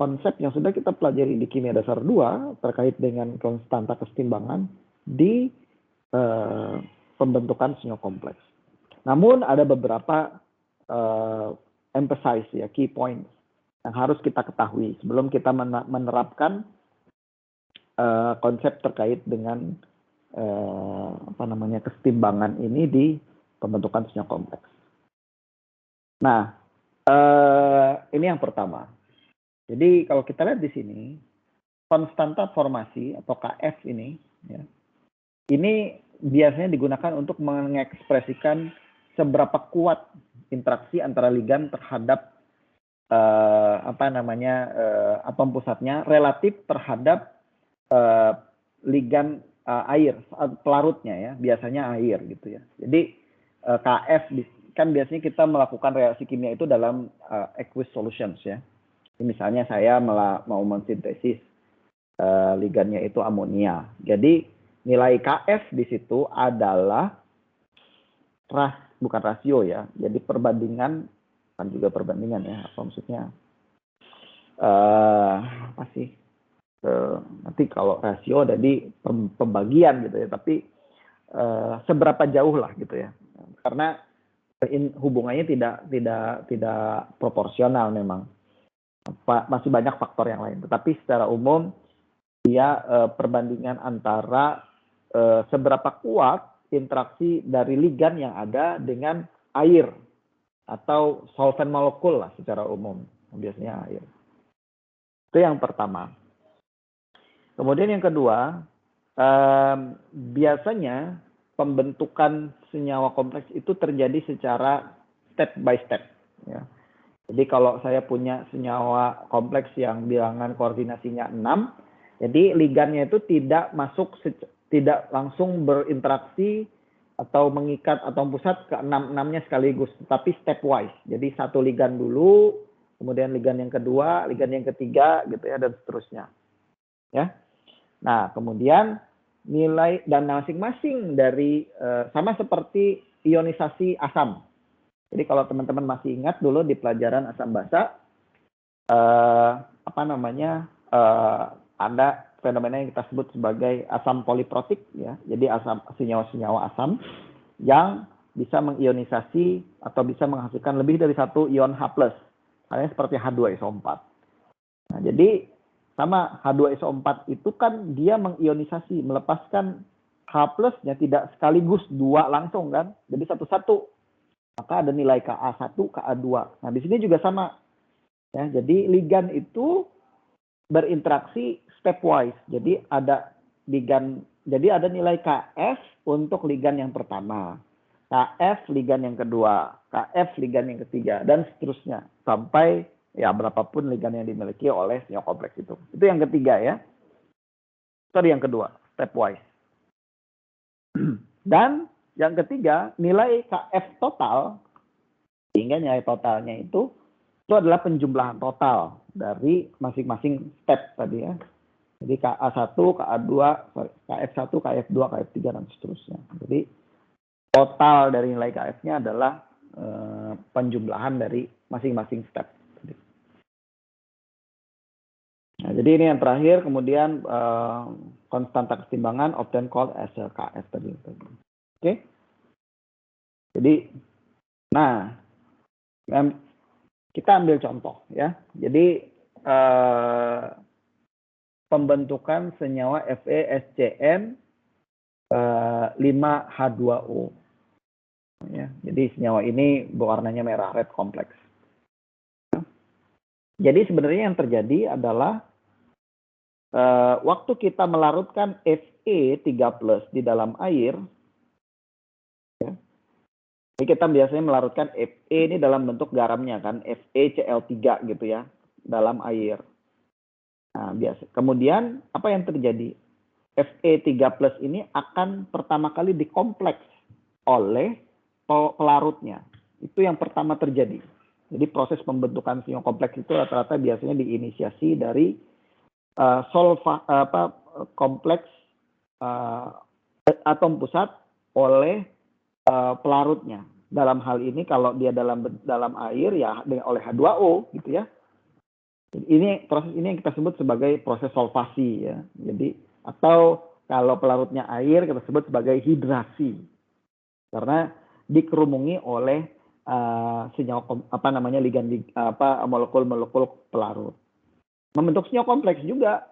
S1: konsep yang sudah kita pelajari di kimia dasar 2 terkait dengan konstanta kesetimbangan di pembentukan senyawa kompleks. Namun ada beberapa emphasize ya, key points yang harus kita ketahui sebelum kita menerapkan konsep terkait dengan kesetimbangan ini di pembentukan senyawa kompleks. Nah, ini yang pertama. Jadi kalau kita lihat di sini konstanta formasi atau Kf ini, ya, ini biasanya digunakan untuk mengekspresikan seberapa kuat interaksi antara ligan terhadap atom pusatnya relatif terhadap ligan air pelarutnya ya, biasanya air gitu ya. Jadi Kf kan biasanya kita melakukan reaksi kimia itu dalam aqueous solutions ya. Misalnya saya mau mensintesis ligannya itu amonia. Jadi nilai Kf di situ adalah bukan rasio ya. Jadi perbandingan, kan juga perbandingan ya. Apa maksudnya? Nanti kalau rasio ada di pembagian gitu ya. Tapi seberapa jauh lah gitu ya. Karena hubungannya tidak proporsional memang. Masih banyak faktor yang lain. Tetapi secara umum dia perbandingan antara seberapa kuat interaksi dari ligan yang ada dengan air atau solvent molekul lah secara umum, biasanya air. Itu yang pertama. Kemudian yang kedua, biasanya pembentukan senyawa kompleks itu terjadi secara step by step. Ya. Jadi kalau saya punya senyawa kompleks yang bilangan koordinasinya 6, jadi ligannya itu tidak tidak langsung berinteraksi atau mengikat atom pusat ke 6-6-nya sekaligus, tapi stepwise. Jadi satu ligan dulu, kemudian ligan yang kedua, ligan yang ketiga, gitu ya, dan seterusnya. Ya. Nah, kemudian nilai dan masing-masing dari sama seperti ionisasi asam. Jadi kalau teman-teman masih ingat dulu di pelajaran asam basa, ada fenomena yang kita sebut sebagai asam poliprotik, ya. Jadi senyawa-senyawa asam yang bisa mengionisasi atau bisa menghasilkan lebih dari satu ion H+, halnya seperti H2SO4. Nah, jadi sama H2SO4 itu kan dia mengionisasi, melepaskan H+-nya tidak sekaligus dua langsung kan, jadi satu-satu. Maka ada nilai Ka1, Ka2. Nah, di sini juga sama. Ya, jadi ligan itu berinteraksi stepwise. Jadi ada nilai Kf untuk ligan yang pertama, Kf ligan yang kedua, Kf ligan yang ketiga, dan seterusnya sampai ya berapapun ligan yang dimiliki oleh senyawa kompleks itu. Itu yang ketiga ya. Sorry, yang kedua, stepwise. Dan yang ketiga, nilai Kf total, sehingga nilai totalnya itu adalah penjumlahan total dari masing-masing step tadi ya. Jadi Ka1, Ka2, Kf1, Kf2, Kf3, dan seterusnya. Jadi total dari nilai Kf-nya adalah penjumlahan dari masing-masing step. Nah, jadi ini yang terakhir, kemudian konstanta keseimbangan often called as Kf tadi. Oke. Jadi, nah, kita ambil contoh ya. Jadi pembentukan senyawa FeSCN 5H2O. Ya, jadi senyawa ini berwarnanya merah, red complex. Jadi sebenarnya yang terjadi adalah waktu kita melarutkan Fe3+ di dalam air, ya, jadi kita biasanya melarutkan Fe ini dalam bentuk garamnya kan, FeCl3 gitu ya, dalam air. Nah, biasa. Kemudian apa yang terjadi? Fe3+ ini akan pertama kali dikompleks oleh pelarutnya. Itu yang pertama terjadi. Jadi proses pembentukan senyawa kompleks itu rata-rata biasanya diinisiasi dari kompleks atom pusat oleh pelarutnya. Dalam hal ini kalau dia dalam air ya oleh H2O gitu ya. Ini proses ini yang kita sebut sebagai proses solvasi ya. Jadi atau kalau pelarutnya air kita sebut sebagai hidrasi. Karena dikerumungi oleh senyawa ligan molekul-molekul pelarut. Membentuk senyawa kompleks juga.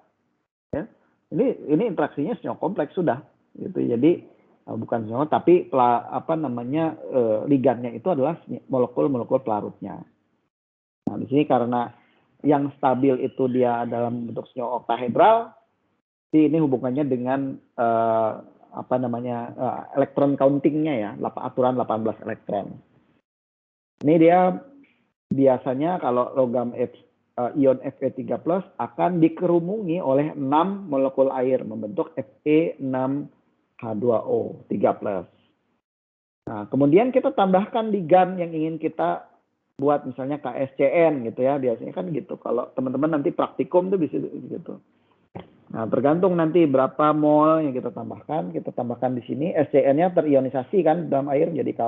S1: Ya. Ini interaksinya senyawa kompleks sudah gitu. Jadi bukan senyawa tapi ligannya itu adalah molekul-molekul pelarutnya. Nah, di sini karena yang stabil itu dia dalam bentuk senyawa oktahedral, ini hubungannya dengan elektron countingnya ya, aturan 18 elektron. Ini dia biasanya kalau logam ion Fe3+ akan dikerumungi oleh 6 molekul air membentuk Fe6H2O 3+. Nah, kemudian kita tambahkan ligan yang ingin kita buat, misalnya KSCN gitu ya, biasanya kan gitu. Kalau teman-teman nanti praktikum tuh bisa gitu. Nah, tergantung nanti berapa mol yang kita tambahkan di sini. SCN-nya terionisasi kan dalam air menjadi K+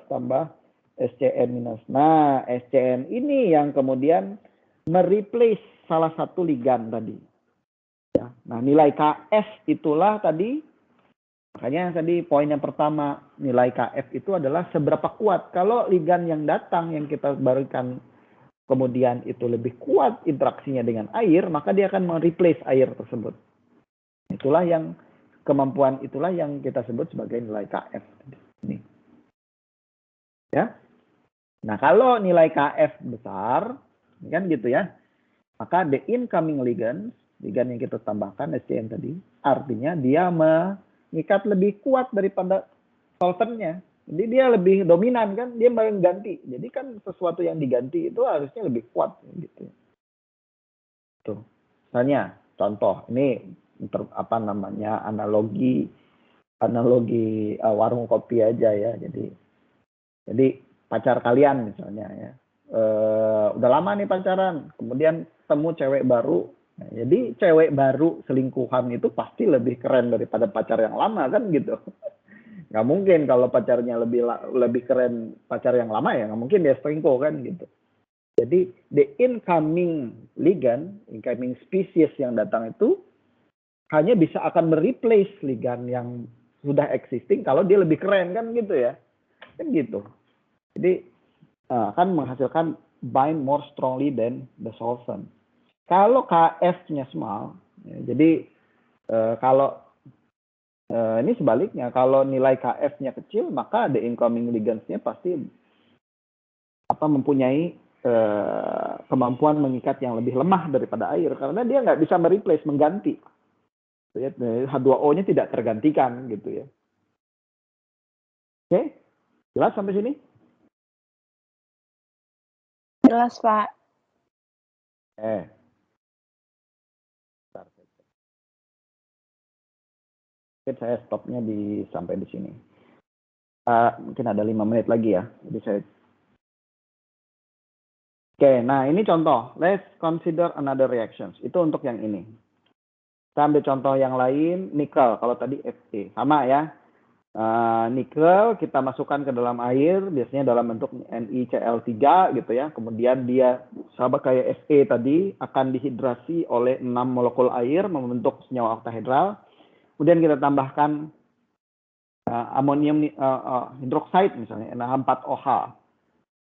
S1: tambah SCN-. Nah, SCN ini yang kemudian mereplace salah satu ligan tadi. Ya. Nah, nilai Kf itulah tadi, makanya tadi poin yang pertama, nilai Kf itu adalah seberapa kuat. Kalau ligan yang datang yang kita berikan kemudian itu lebih kuat interaksinya dengan air, maka dia akan mereplace air tersebut. Kemampuan itulah yang kita sebut sebagai nilai Kf. Ini. Ya. Nah, kalau nilai KF besar, kan gitu ya, maka the incoming ligand yang kita tambahkan SCN tadi, artinya dia mengikat lebih kuat daripada solventnya. Jadi dia lebih dominan kan, dia mengganti. Jadi kan sesuatu yang diganti itu harusnya lebih kuat gitu. Tuh. Misalnya contoh, ini apa namanya analogi warung kopi aja ya. Jadi pacar kalian misalnya ya. Udah lama nih pacaran, kemudian ketemu cewek baru. Nah, jadi cewek baru selingkuhan itu pasti lebih keren daripada pacar yang lama kan gitu. Nggak mungkin kalau pacarnya lebih keren pacar yang lama ya, nggak mungkin dia selingkuh kan gitu. Jadi the incoming ligand, incoming species yang datang itu hanya bisa akan mereplace ligand yang sudah existing kalau dia lebih keren kan gitu ya. Kan gitu. Jadi akan menghasilkan bind more strongly than the solvent. Kalau KF-nya small, ya, jadi kalau ini sebaliknya, kalau nilai KF-nya kecil, maka the incoming ligands-nya pasti mempunyai kemampuan mengikat yang lebih lemah daripada air, karena dia nggak bisa mereplace, mengganti. H2O-nya tidak tergantikan gitu ya. Oke, jelas sampai sini?
S2: Jelas, Pak.
S1: Mungkin saya stopnya sampai di sini. Mungkin ada 5 menit lagi ya. Jadi saya. Oke, nah ini contoh. Let's consider another reactions. Itu untuk yang ini. Kita ambil contoh yang lain, nikel. Kalau tadi Fe, sama ya. Nikel kita masukkan ke dalam air, biasanya dalam bentuk NiCl3 gitu ya. Kemudian dia sama kayak Fe tadi akan dihidrasi oleh 6 molekul air membentuk senyawa oktahedral. Kemudian kita tambahkan amonium hidroksida misalnya NH4OH.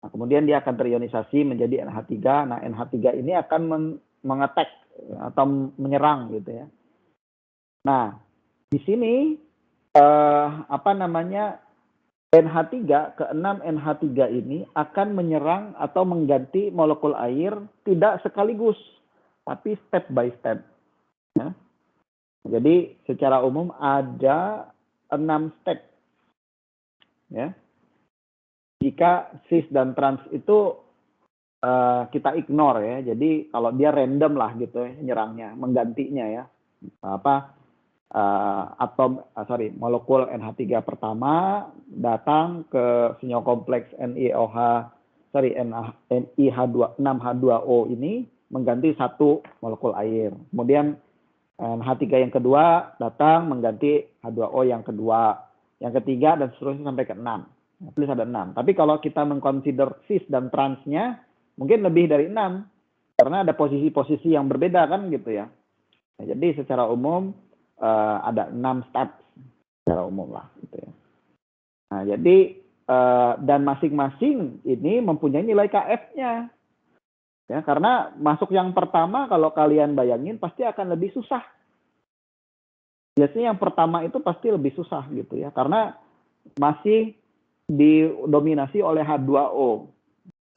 S1: Nah, kemudian dia akan terionisasi menjadi NH3. Nah, NH3 ini akan mengetek atau menyerang gitu ya. Nah, di sini NH3 ke-6 NH3 ini akan menyerang atau mengganti molekul air tidak sekaligus, tapi step by step. Ya. Jadi secara umum ada 6 step. Ya. Jika cis dan trans itu kita ignore ya. Jadi kalau dia random lah gitu ya, nyerangnya, menggantinya ya. Molekul NH3 pertama datang ke senyawa kompleks NiH2O ini mengganti satu molekul air. Kemudian NH3 yang kedua datang mengganti H2O yang kedua, yang ketiga dan seterusnya sampai ke 6. Tulis ada 6. Tapi kalau kita mengconsider cis dan transnya mungkin lebih dari 6 karena ada posisi-posisi yang berbeda kan gitu ya. Nah, jadi secara umum ada 6 step secara umum lah gitu ya. Nah, jadi dan masing-masing ini mempunyai nilai KF-nya. Ya, karena masuk yang pertama kalau kalian bayangin pasti akan lebih susah. Biasanya yang pertama itu pasti lebih susah gitu ya, karena masih didominasi oleh H2O.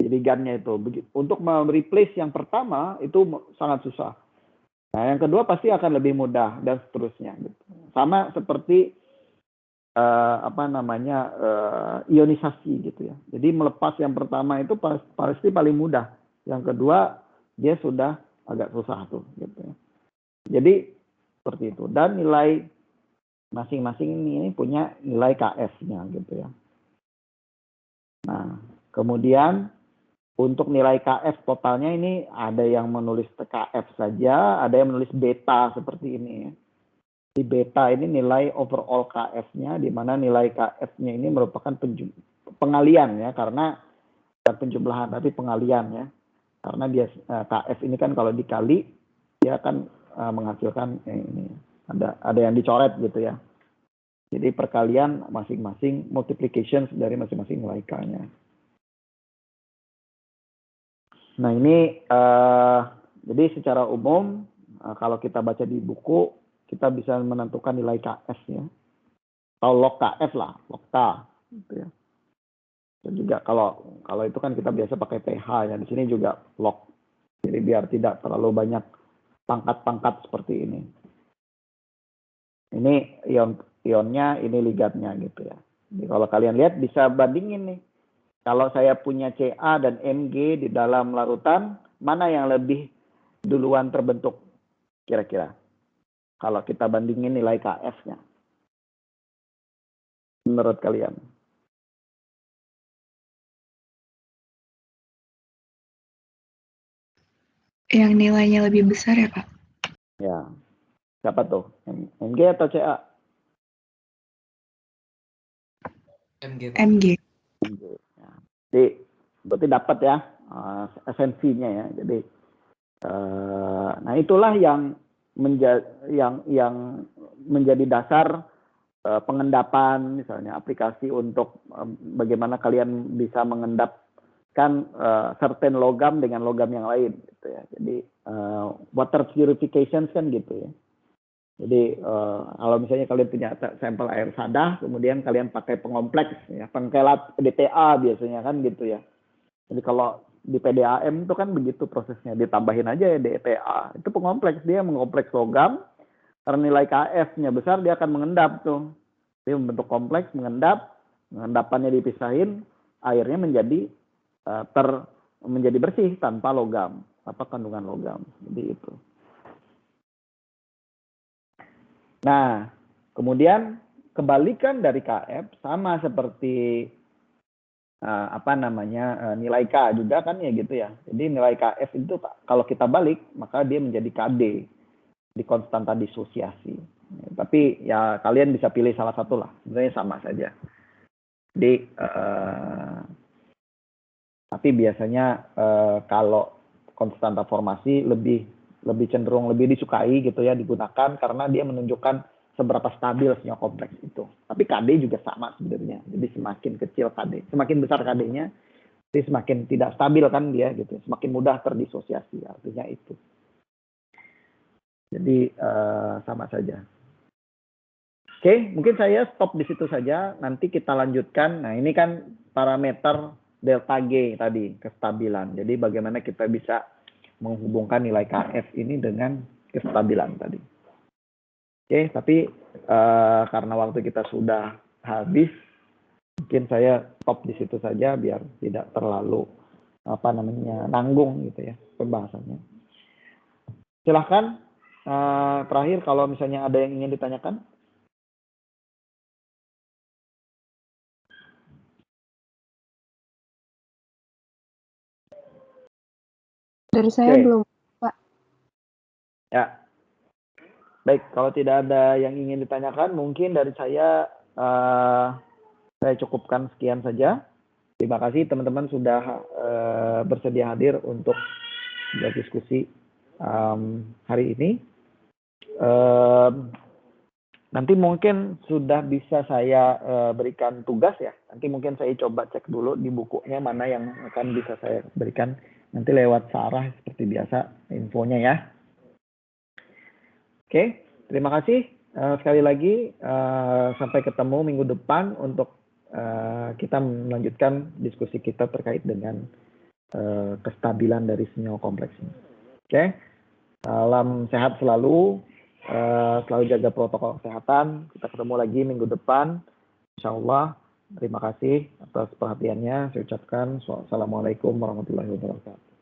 S1: Ligandnya itu. Untuk mereplace yang pertama itu sangat susah. Nah, yang kedua pasti akan lebih mudah dan seterusnya. Gitu. Sama seperti ionisasi gitu ya. Jadi melepas yang pertama itu pasti paling mudah. Yang kedua dia sudah agak susah tuh gitu ya. Jadi seperti itu. Dan nilai masing-masing ini punya nilai KF-nya gitu ya. Nah, kemudian untuk nilai KF totalnya ini ada yang menulis KF saja, ada yang menulis beta seperti ini ya. Di beta ini nilai overall KF-nya, di mana nilai KF-nya ini merupakan pengalian ya, karena bukan penjumlahan tapi pengalian ya. Karena dia KF ini kan kalau dikali dia akan menghasilkan ini ada yang dicoret gitu ya. Jadi perkalian masing-masing multiplications dari masing-masing nilai K-nya. Nah ini jadi secara umum kalau kita baca di buku kita bisa menentukan nilai KF ya. Atau log KF lah, log K gitu ya. Dan juga kalau itu kan kita biasa pakai pH ya, di sini juga log. Jadi biar tidak terlalu banyak pangkat-pangkat seperti ini. Ini ionnya, ini ligandnya gitu ya. Jadi kalau kalian lihat bisa bandingin nih. Kalau saya punya Ca dan Mg di dalam larutan, mana yang lebih duluan terbentuk kira-kira? Kalau kita bandingin nilai Kf-nya. Menurut kalian?
S3: Yang nilainya lebih besar ya, Pak?
S1: Ya. Siapa tuh? Mg atau Ca?
S7: MG.
S3: Mg.
S1: Mg. Ya. Jadi berarti dapat ya esensinya ya. Jadi nah itulah yang menjadi dasar pengendapan, misalnya aplikasi untuk bagaimana kalian bisa mengendapkan certain logam dengan logam yang lain gitu ya. Jadi water purification kan gitu ya. Jadi kalau misalnya kalian punya sampel air sadah, kemudian kalian pakai pengompleks ya, pengkelat DTA biasanya kan gitu ya. Jadi kalau di PDAM itu kan begitu prosesnya, ditambahin aja ya DTA. Itu pengompleks, dia mengompleks logam, karena nilai KF-nya besar dia akan mengendap tuh. Dia membentuk kompleks, mengendapannya dipisahin, airnya menjadi bersih tanpa logam, kandungan logam. Jadi itu. Nah, kemudian kebalikan dari KF sama seperti nilai K juga kan ya gitu ya. Jadi nilai KF itu kalau kita balik maka dia menjadi KD di konstanta disosiasi. Tapi ya kalian bisa pilih salah satu lah. Sebenarnya sama saja. Jadi tapi biasanya kalau konstanta formasi lebih cenderung lebih disukai gitu ya digunakan karena dia menunjukkan seberapa stabil senyawa kompleks itu. Tapi KD juga sama sebenarnya. Jadi semakin kecil KD, semakin besar KD-nya, jadi semakin tidak stabil kan dia gitu. Semakin mudah terdisosiasi, artinya itu. Jadi sama saja. Oke, mungkin saya stop di situ saja. Nanti kita lanjutkan. Nah, ini kan parameter delta G tadi, kestabilan. Jadi bagaimana kita bisa menghubungkan nilai KF ini dengan kestabilan tadi. Oke, tapi karena waktu kita sudah habis, mungkin saya stop di situ saja biar tidak terlalu nanggung gitu ya pembahasannya. Silahkan terakhir kalau misalnya ada yang ingin ditanyakan.
S2: Dari saya belum, Pak.
S1: Ya. Baik, kalau tidak ada yang ingin ditanyakan, mungkin dari saya cukupkan sekian saja. Terima kasih teman-teman sudah bersedia hadir untuk berdiskusi hari ini. Nanti mungkin sudah bisa saya berikan tugas ya. Nanti mungkin saya coba cek dulu di bukunya mana yang akan bisa saya berikan. Nanti lewat Sarah seperti biasa infonya ya. Oke, terima kasih sekali lagi. Sampai ketemu minggu depan untuk kita melanjutkan diskusi kita terkait dengan kestabilan dari senyawa kompleks ini. Oke, salam sehat selalu, selalu jaga protokol kesehatan. Kita ketemu lagi minggu depan, insya Allah. Terima kasih atas perhatiannya. Saya ucapkan assalamualaikum warahmatullahi wabarakatuh.